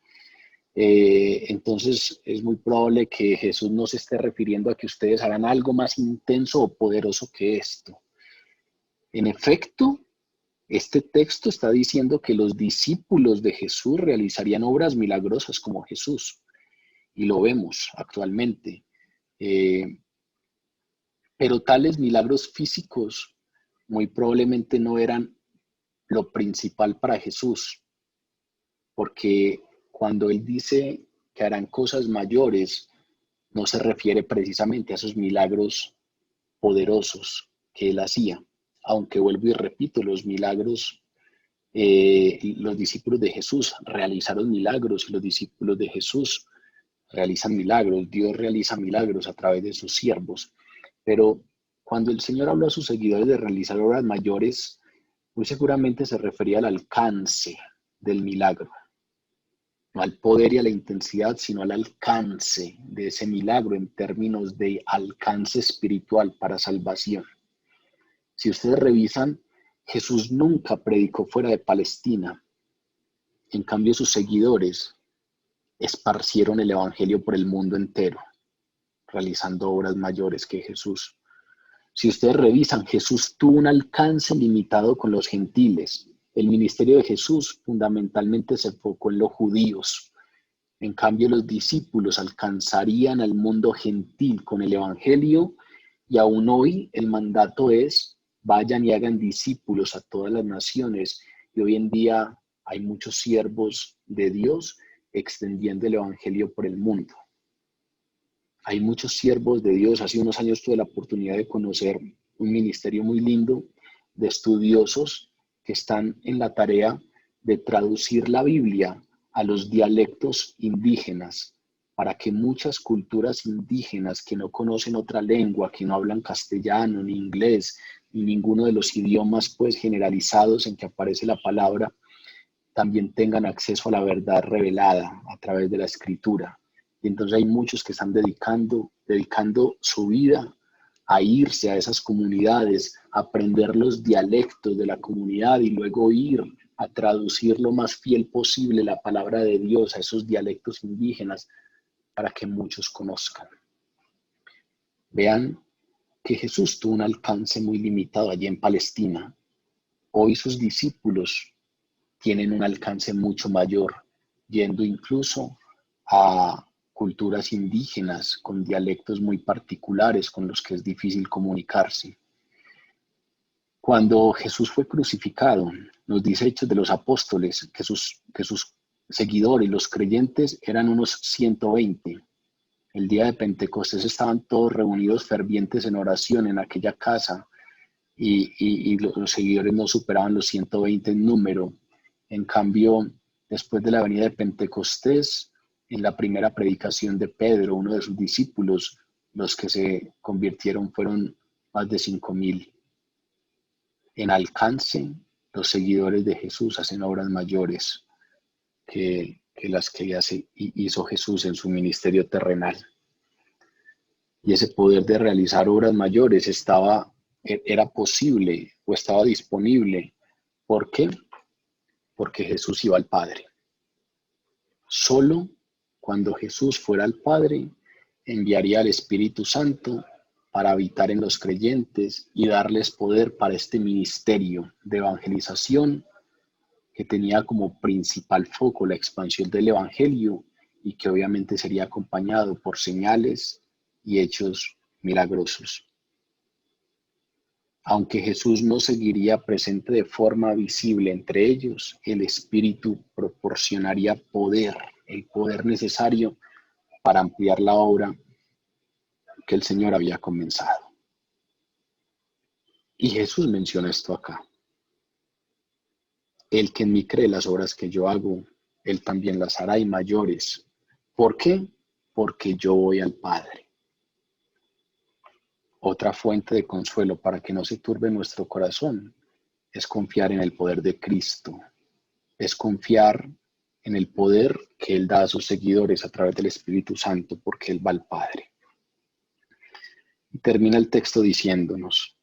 Entonces es muy probable que Jesús no se esté refiriendo a que ustedes harán algo más intenso o poderoso que esto. En efecto, este texto está diciendo que los discípulos de Jesús realizarían obras milagrosas como Jesús, y lo vemos actualmente. Pero tales milagros físicos muy probablemente no eran lo principal para Jesús, porque cuando él dice que harán cosas mayores, no se refiere precisamente a esos milagros poderosos que él hacía. Aunque vuelvo y repito, los milagros, los discípulos de Jesús realizaron milagros y los discípulos de Jesús realizan milagros. Dios realiza milagros a través de sus siervos. Pero cuando el Señor habló a sus seguidores de realizar obras mayores, muy seguramente se refería al alcance del milagro. No al poder y a la intensidad, sino al alcance de ese milagro en términos de alcance espiritual para salvación. Si ustedes revisan, Jesús nunca predicó fuera de Palestina. En cambio, sus seguidores esparcieron el evangelio por el mundo entero, realizando obras mayores que Jesús. Si ustedes revisan, Jesús tuvo un alcance limitado con los gentiles. El ministerio de Jesús fundamentalmente se enfocó en los judíos. En cambio, los discípulos alcanzarían al mundo gentil con el evangelio, y aún hoy el mandato es: vayan y hagan discípulos a todas las naciones. Y hoy en día hay muchos siervos de Dios extendiendo el evangelio por el mundo. Hay muchos siervos de Dios. Hace unos años tuve la oportunidad de conocer un ministerio muy lindo de estudiosos que están en la tarea de traducir la Biblia a los dialectos indígenas, para que muchas culturas indígenas que no conocen otra lengua, que no hablan castellano, ni inglés, ni ninguno de los idiomas pues generalizados en que aparece la palabra, también tengan acceso a la verdad revelada a través de la escritura. Y entonces hay muchos que están dedicando su vida a irse a esas comunidades, a aprender los dialectos de la comunidad y luego ir a traducir lo más fiel posible la palabra de Dios a esos dialectos indígenas para que muchos conozcan. Vean que Jesús tuvo un alcance muy limitado allí en Palestina. Hoy sus discípulos tienen un alcance mucho mayor, yendo incluso a culturas indígenas con dialectos muy particulares con los que es difícil comunicarse. Cuando Jesús fue crucificado, nos dice Hechos de los Apóstoles que sus seguidores, los creyentes, eran unos 120. El día de Pentecostés estaban todos reunidos fervientes en oración en aquella casa, y los seguidores no superaban los 120 en número. En cambio, después de la venida de Pentecostés, en la primera predicación de Pedro, uno de sus discípulos, los que se convirtieron fueron más de 5,000. En alcance, los seguidores de Jesús hacen obras mayores que las que hizo Jesús en su ministerio terrenal. Y ese poder de realizar obras mayores era posible o estaba disponible. ¿Por qué? Porque Jesús iba al Padre. Solo cuando Jesús fuera al Padre, enviaría al Espíritu Santo para habitar en los creyentes y darles poder para este ministerio de evangelización que tenía como principal foco la expansión del evangelio y que obviamente sería acompañado por señales y hechos milagrosos. Aunque Jesús no seguiría presente de forma visible entre ellos, el Espíritu proporcionaría poder, el poder necesario para ampliar la obra que el Señor había comenzado. Y Jesús menciona esto acá. El que en mí cree las obras que yo hago, él también las hará y mayores. ¿Por qué? Porque yo voy al Padre. Otra fuente de consuelo para que no se turbe nuestro corazón es confiar en el poder de Cristo, es confiar en el poder que Él da a sus seguidores a través del Espíritu Santo, porque Él va al Padre. Y termina el texto diciéndonos,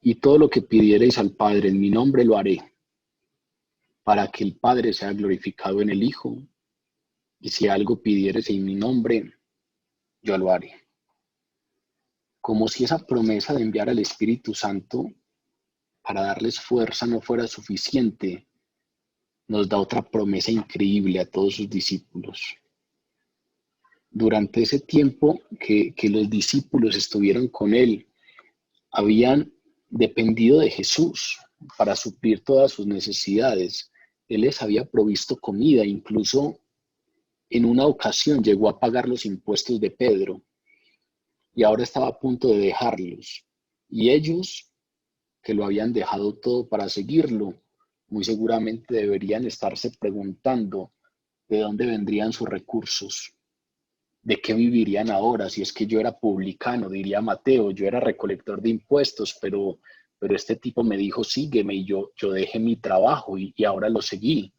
y todo lo que pidiereis al Padre en mi nombre lo haré, para que el Padre sea glorificado en el Hijo, y si algo pidiereis en mi nombre, yo lo haré. Como si esa promesa de enviar al Espíritu Santo para darles fuerza no fuera suficiente, nos da otra promesa increíble a todos sus discípulos. Durante ese tiempo que los discípulos estuvieron con él, habían dependido de Jesús para suplir todas sus necesidades. Él les había provisto comida, incluso en una ocasión llegó a pagar los impuestos de Pedro y ahora estaba a punto de dejarlos. Y ellos, que lo habían dejado todo para seguirlo, muy seguramente deberían estarse preguntando de dónde vendrían sus recursos, de qué vivirían ahora. Si es que yo era publicano, diría Mateo, yo era recolector de impuestos, pero este tipo me dijo, sígueme, y yo dejé mi trabajo y ahora lo seguí,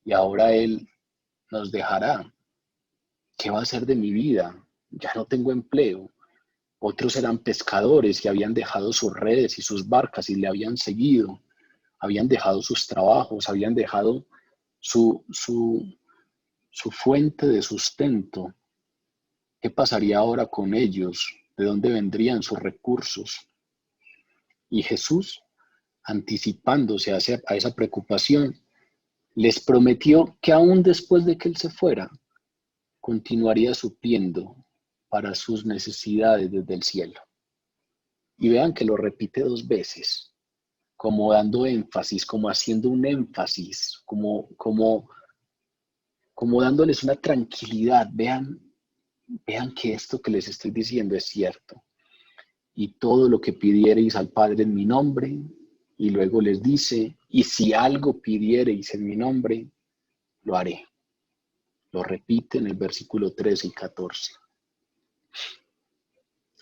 y ahora él nos dejará. ¿Qué va a hacer de mi vida? Ya no tengo empleo. Otros eran pescadores y habían dejado sus redes y sus barcas y le habían seguido. Habían dejado sus trabajos, habían dejado su fuente de sustento. ¿Qué pasaría ahora con ellos? ¿De dónde vendrían sus recursos? Y Jesús, anticipándose a esa preocupación, les prometió que aún después de que Él se fuera, continuaría supliendo para sus necesidades desde el cielo. Y vean que lo repite 2 veces, como dando énfasis, como haciendo un énfasis, como dándoles una tranquilidad. Vean que esto que les estoy diciendo es cierto. Y todo lo que pidiereis al Padre en mi nombre, y luego les dice, y si algo pidiereis en mi nombre, lo haré. Lo repite en el versículo 13 y 14.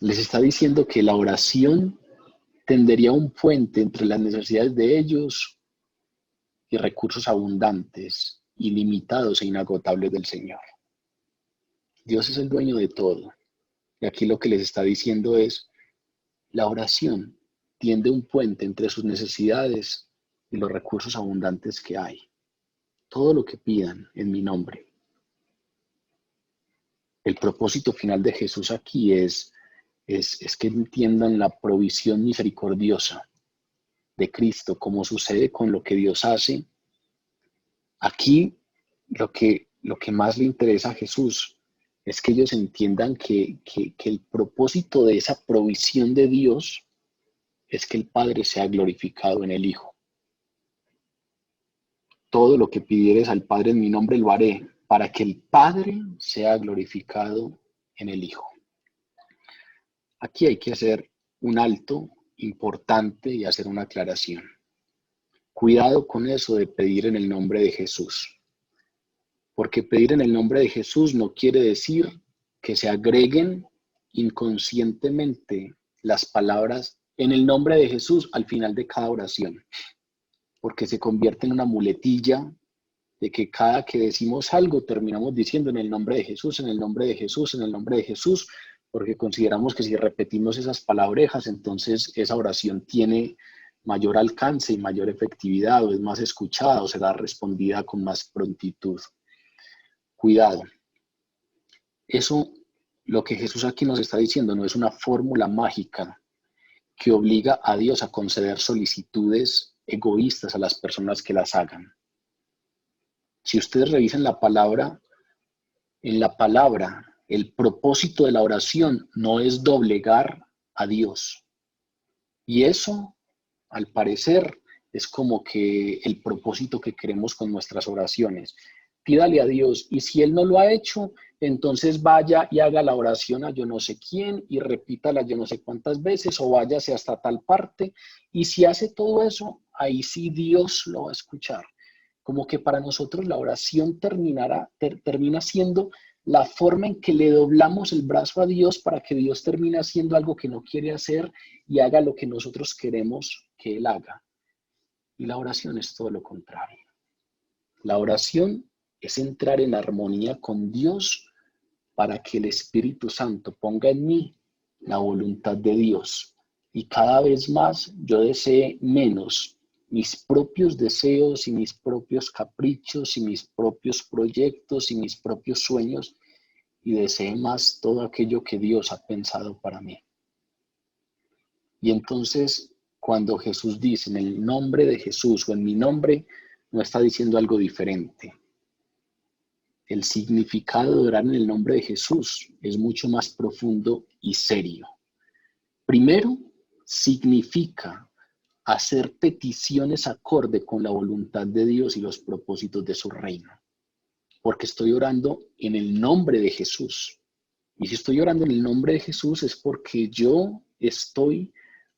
Les está diciendo que la oración tendería un puente entre las necesidades de ellos y recursos abundantes, ilimitados e inagotables del Señor. Dios es el dueño de todo. Y aquí lo que les está diciendo es, la oración tiende un puente entre sus necesidades y los recursos abundantes que hay. Todo lo que pidan en mi nombre. El propósito final de Jesús aquí es que entiendan la provisión misericordiosa de Cristo, como sucede con lo que Dios hace. Aquí lo que más le interesa a Jesús es que ellos entiendan que el propósito de esa provisión de Dios es que el Padre sea glorificado en el Hijo. Todo lo que pidieres al Padre en mi nombre lo haré, para que el Padre sea glorificado en el Hijo. Aquí hay que hacer un alto importante y hacer una aclaración. Cuidado con eso de pedir en el nombre de Jesús. Porque pedir en el nombre de Jesús no quiere decir que se agreguen inconscientemente las palabras en el nombre de Jesús al final de cada oración. Porque se convierte en una muletilla de que cada que decimos algo terminamos diciendo en el nombre de Jesús, en el nombre de Jesús, en el nombre de Jesús, porque consideramos que si repetimos esas palabrejas, entonces esa oración tiene mayor alcance y mayor efectividad, o es más escuchada, o será respondida con más prontitud. Cuidado. Eso lo que Jesús aquí nos está diciendo no es una fórmula mágica que obliga a Dios a conceder solicitudes egoístas a las personas que las hagan. Si ustedes revisan la palabra, en la palabra, el propósito de la oración no es doblegar a Dios. Y eso, al parecer, es como que el propósito que queremos con nuestras oraciones. Pídale a Dios, y si Él no lo ha hecho, entonces vaya y haga la oración a yo no sé quién y repítala yo no sé cuántas veces o váyase hasta tal parte. Y si hace todo eso, ahí sí Dios lo va a escuchar. Como que para nosotros la oración termina siendo la forma en que le doblamos el brazo a Dios para que Dios termine haciendo algo que no quiere hacer y haga lo que nosotros queremos que Él haga. Y la oración es todo lo contrario. La oración es entrar en armonía con Dios para que el Espíritu Santo ponga en mí la voluntad de Dios. Y cada vez más yo desee menos mis propios deseos y mis propios caprichos y mis propios proyectos y mis propios sueños y desee más todo aquello que Dios ha pensado para mí. Y entonces, cuando Jesús dice en el nombre de Jesús o en mi nombre, no está diciendo algo diferente. El significado de orar en el nombre de Jesús es mucho más profundo y serio. Primero, significa hacer peticiones acorde con la voluntad de Dios y los propósitos de su reino. Porque estoy orando en el nombre de Jesús. Y si estoy orando en el nombre de Jesús es porque yo estoy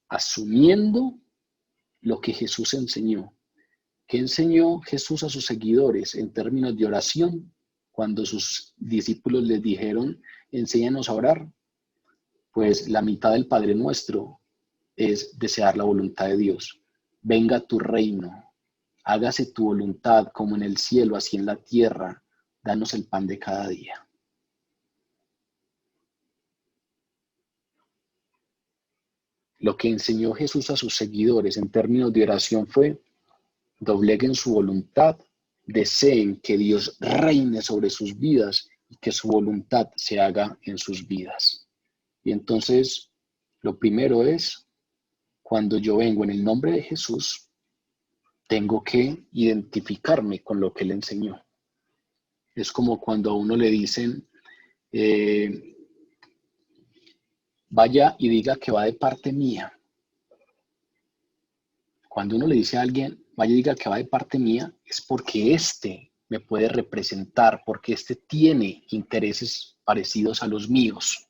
asumiendo lo que Jesús enseñó. ¿Qué enseñó Jesús a sus seguidores en términos de oración? Cuando sus discípulos les dijeron, enséñanos a orar, pues la mitad del Padre Nuestro es desear la voluntad de Dios. Venga tu reino, hágase tu voluntad como en el cielo, así en la tierra, danos el pan de cada día. Lo que enseñó Jesús a sus seguidores en términos de oración fue, dobleguen su voluntad, deseen que Dios reine sobre sus vidas y que su voluntad se haga en sus vidas. Y entonces, lo primero es, cuando yo vengo en el nombre de Jesús, tengo que identificarme con lo que Él enseñó. Es como cuando a uno le dicen, vaya y diga que va de parte mía. Cuando uno le dice a alguien, vaya y diga que va de parte mía, es porque éste me puede representar, porque éste tiene intereses parecidos a los míos.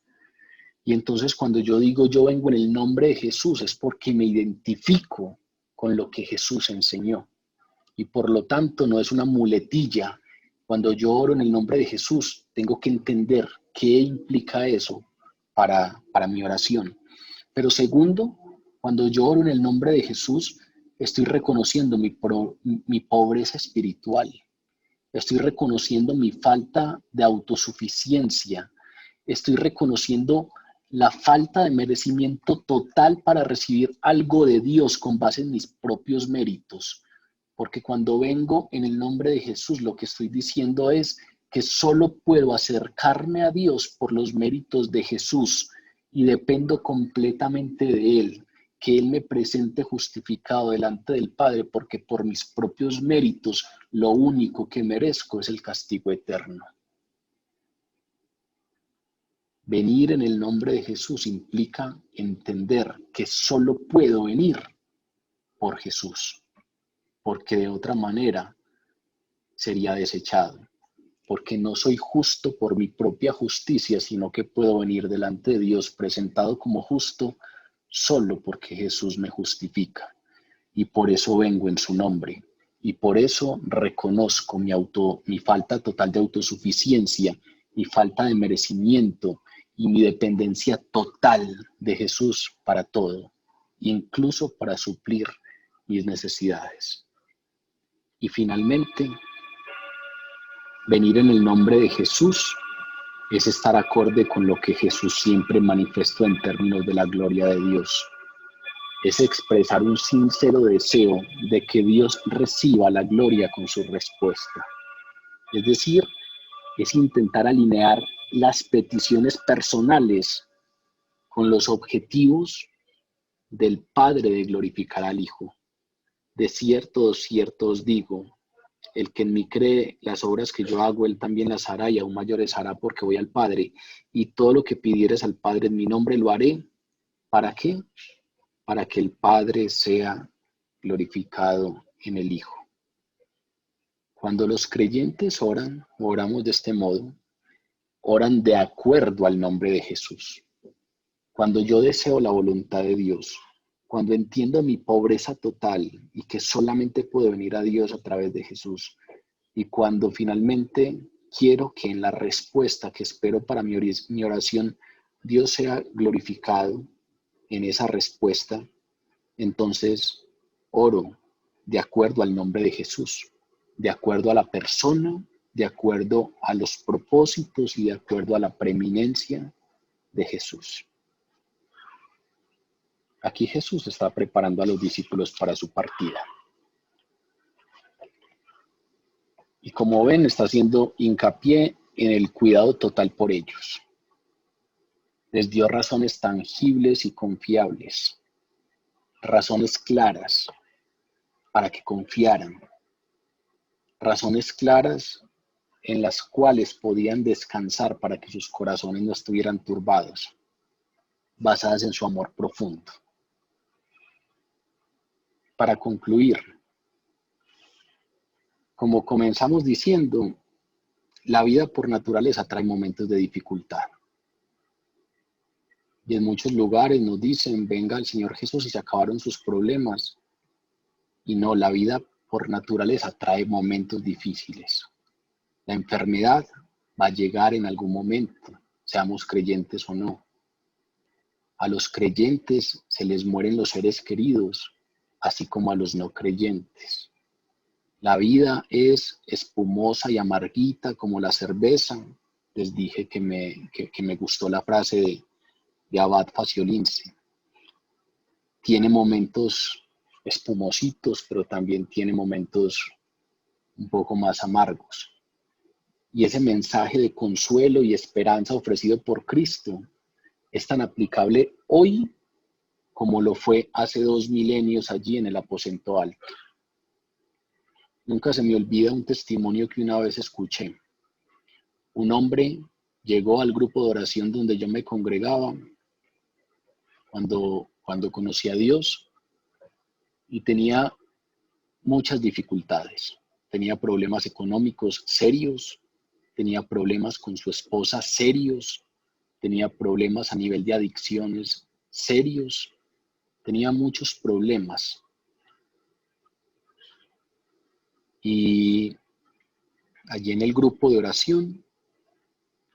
Y entonces cuando yo digo yo vengo en el nombre de Jesús, es porque me identifico con lo que Jesús enseñó. Y por lo tanto no es una muletilla. Cuando yo oro en el nombre de Jesús, tengo que entender qué implica eso para mi oración. Pero segundo, cuando yo oro en el nombre de Jesús, estoy reconociendo mi pobreza espiritual. Estoy reconociendo mi falta de autosuficiencia. Estoy reconociendo la falta de merecimiento total para recibir algo de Dios con base en mis propios méritos. Porque cuando vengo en el nombre de Jesús, lo que estoy diciendo es que solo puedo acercarme a Dios por los méritos de Jesús y dependo completamente de Él. Que Él me presente justificado delante del Padre, porque por mis propios méritos lo único que merezco es el castigo eterno. Venir en el nombre de Jesús implica entender que solo puedo venir por Jesús, porque de otra manera sería desechado, porque no soy justo por mi propia justicia, sino que puedo venir delante de Dios presentado como justo solo porque Jesús me justifica. Y por eso vengo en su nombre. Y por eso reconozco mi falta total de autosuficiencia, mi falta de merecimiento y mi dependencia total de Jesús para todo, incluso para suplir mis necesidades. Y finalmente, venir en el nombre de Jesús es estar acorde con lo que Jesús siempre manifestó en términos de la gloria de Dios. Es expresar un sincero deseo de que Dios reciba la gloria con su respuesta. Es decir, es intentar alinear las peticiones personales con los objetivos del Padre de glorificar al Hijo. De cierto os digo, el que en mí cree, las obras que yo hago, él también las hará y aún mayores hará porque voy al Padre. Y todo lo que pidieres al Padre en mi nombre lo haré. ¿Para qué? Para que el Padre sea glorificado en el Hijo. Cuando los creyentes oran, oramos de este modo, oran de acuerdo al nombre de Jesús. Cuando yo deseo la voluntad de Dios, cuando entiendo mi pobreza total y que solamente puedo venir a Dios a través de Jesús, y cuando finalmente quiero que en la respuesta que espero para mi oración, Dios sea glorificado en esa respuesta, entonces oro de acuerdo al nombre de Jesús, de acuerdo a la persona, de acuerdo a los propósitos y de acuerdo a la preeminencia de Jesús. Aquí Jesús está preparando a los discípulos para su partida. Y como ven, está haciendo hincapié en el cuidado total por ellos. Les dio razones tangibles y confiables, razones claras para que confiaran, razones claras en las cuales podían descansar para que sus corazones no estuvieran turbados, basadas en su amor profundo. Para concluir, como comenzamos diciendo, la vida por naturaleza trae momentos de dificultad. Y en muchos lugares nos dicen, venga el Señor Jesús y se acabaron sus problemas. Y no, la vida por naturaleza trae momentos difíciles. La enfermedad va a llegar en algún momento, seamos creyentes o no. A los creyentes se les mueren los seres queridos, así como a los no creyentes. La vida es espumosa y amarguita como la cerveza. Les dije que me gustó la frase de Abad Faciolince. Tiene momentos espumositos, pero también tiene momentos un poco más amargos. Y ese mensaje de consuelo y esperanza ofrecido por Cristo es tan aplicable hoy como lo fue hace 2 milenios allí en el aposento alto. Nunca se me olvida un testimonio que una vez escuché. Un hombre llegó al grupo de oración donde yo me congregaba cuando conocí a Dios y tenía muchas dificultades. Tenía problemas económicos serios, tenía problemas con su esposa serios, tenía problemas a nivel de adicciones serios, tenía muchos problemas. Y allí en el grupo de oración,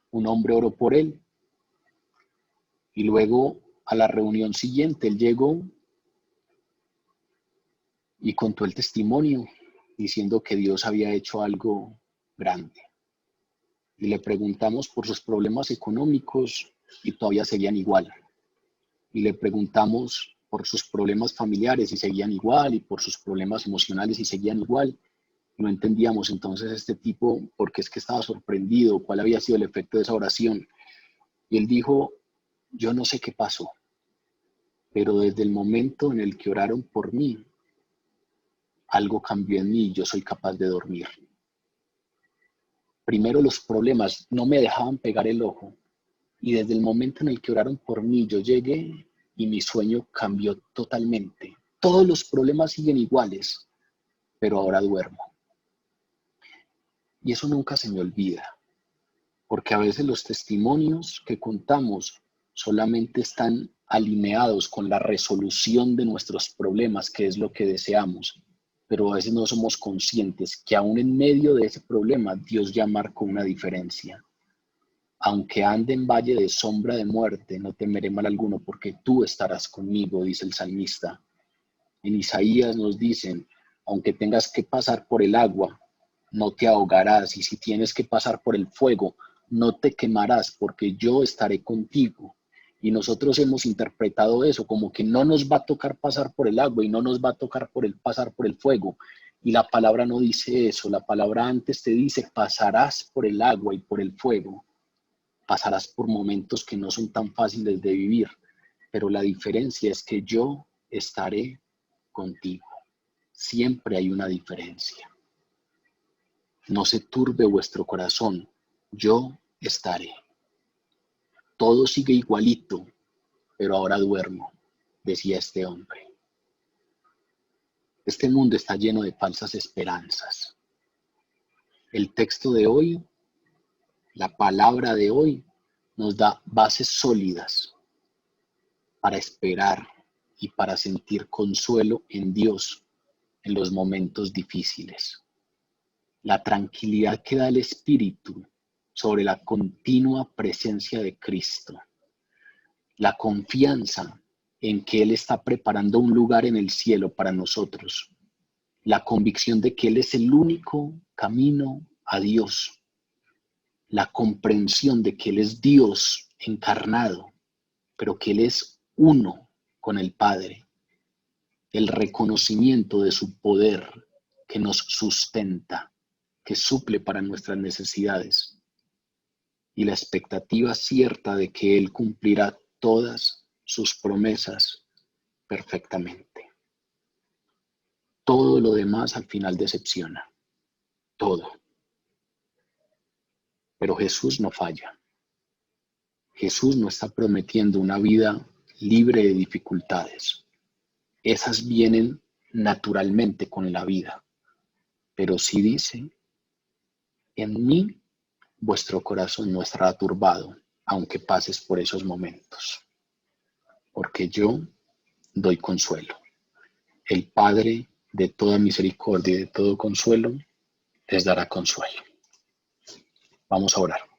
un hombre oró por él. Y luego a la reunión siguiente, él llegó y contó el testimonio diciendo que Dios había hecho algo grande. Y le preguntamos por sus problemas económicos y todavía seguían igual. Y le preguntamos por sus problemas familiares y seguían igual, y por sus problemas emocionales y seguían igual. No entendíamos entonces este tipo por qué es que estaba sorprendido, cuál había sido el efecto de esa oración. Y él dijo, yo no sé qué pasó, pero desde el momento en el que oraron por mí, algo cambió en mí y yo soy capaz de dormir. Primero los problemas no me dejaban pegar el ojo y desde el momento en el que oraron por mí yo llegué y mi sueño cambió totalmente. Todos los problemas siguen iguales, pero ahora duermo. Y eso nunca se me olvida, porque a veces los testimonios que contamos solamente están alineados con la resolución de nuestros problemas, que es lo que deseamos, pero a veces no somos conscientes que aún en medio de ese problema Dios ya marcó una diferencia. Aunque ande en valle de sombra de muerte, no temeré mal alguno, porque tú estarás conmigo, dice el salmista. En Isaías nos dicen, aunque tengas que pasar por el agua, no te ahogarás, y si tienes que pasar por el fuego, no te quemarás, porque yo estaré contigo. Y nosotros hemos interpretado eso como que no nos va a tocar pasar por el agua y no nos va a tocar pasar por el fuego. Y la palabra no dice eso, la palabra antes te dice, pasarás por el agua y por el fuego. pasarás por momentos que no son tan fáciles de vivir, pero la diferencia es que yo estaré contigo. Siempre hay una diferencia. No se turbe vuestro corazón, yo estaré. Todo sigue igualito, pero ahora duermo, decía este hombre. Este mundo está lleno de falsas esperanzas. El texto de hoy, la palabra de hoy, nos da bases sólidas para esperar y para sentir consuelo en Dios en los momentos difíciles. La tranquilidad que da el Espíritu sobre la continua presencia de Cristo. La confianza en que Él está preparando un lugar en el cielo para nosotros. La convicción de que Él es el único camino a Dios. La comprensión de que Él es Dios encarnado, pero que Él es uno con el Padre. El reconocimiento de su poder que nos sustenta, que suple para nuestras necesidades. Y la expectativa cierta de que Él cumplirá todas sus promesas perfectamente. Todo lo demás al final decepciona. Todo. Pero Jesús no falla. Jesús no está prometiendo una vida libre de dificultades. Esas vienen naturalmente con la vida. Pero sí dice, en mí vuestro corazón no estará turbado, aunque pases por esos momentos. Porque yo doy consuelo. El Padre de toda misericordia y de todo consuelo les dará consuelo. Vamos a orar.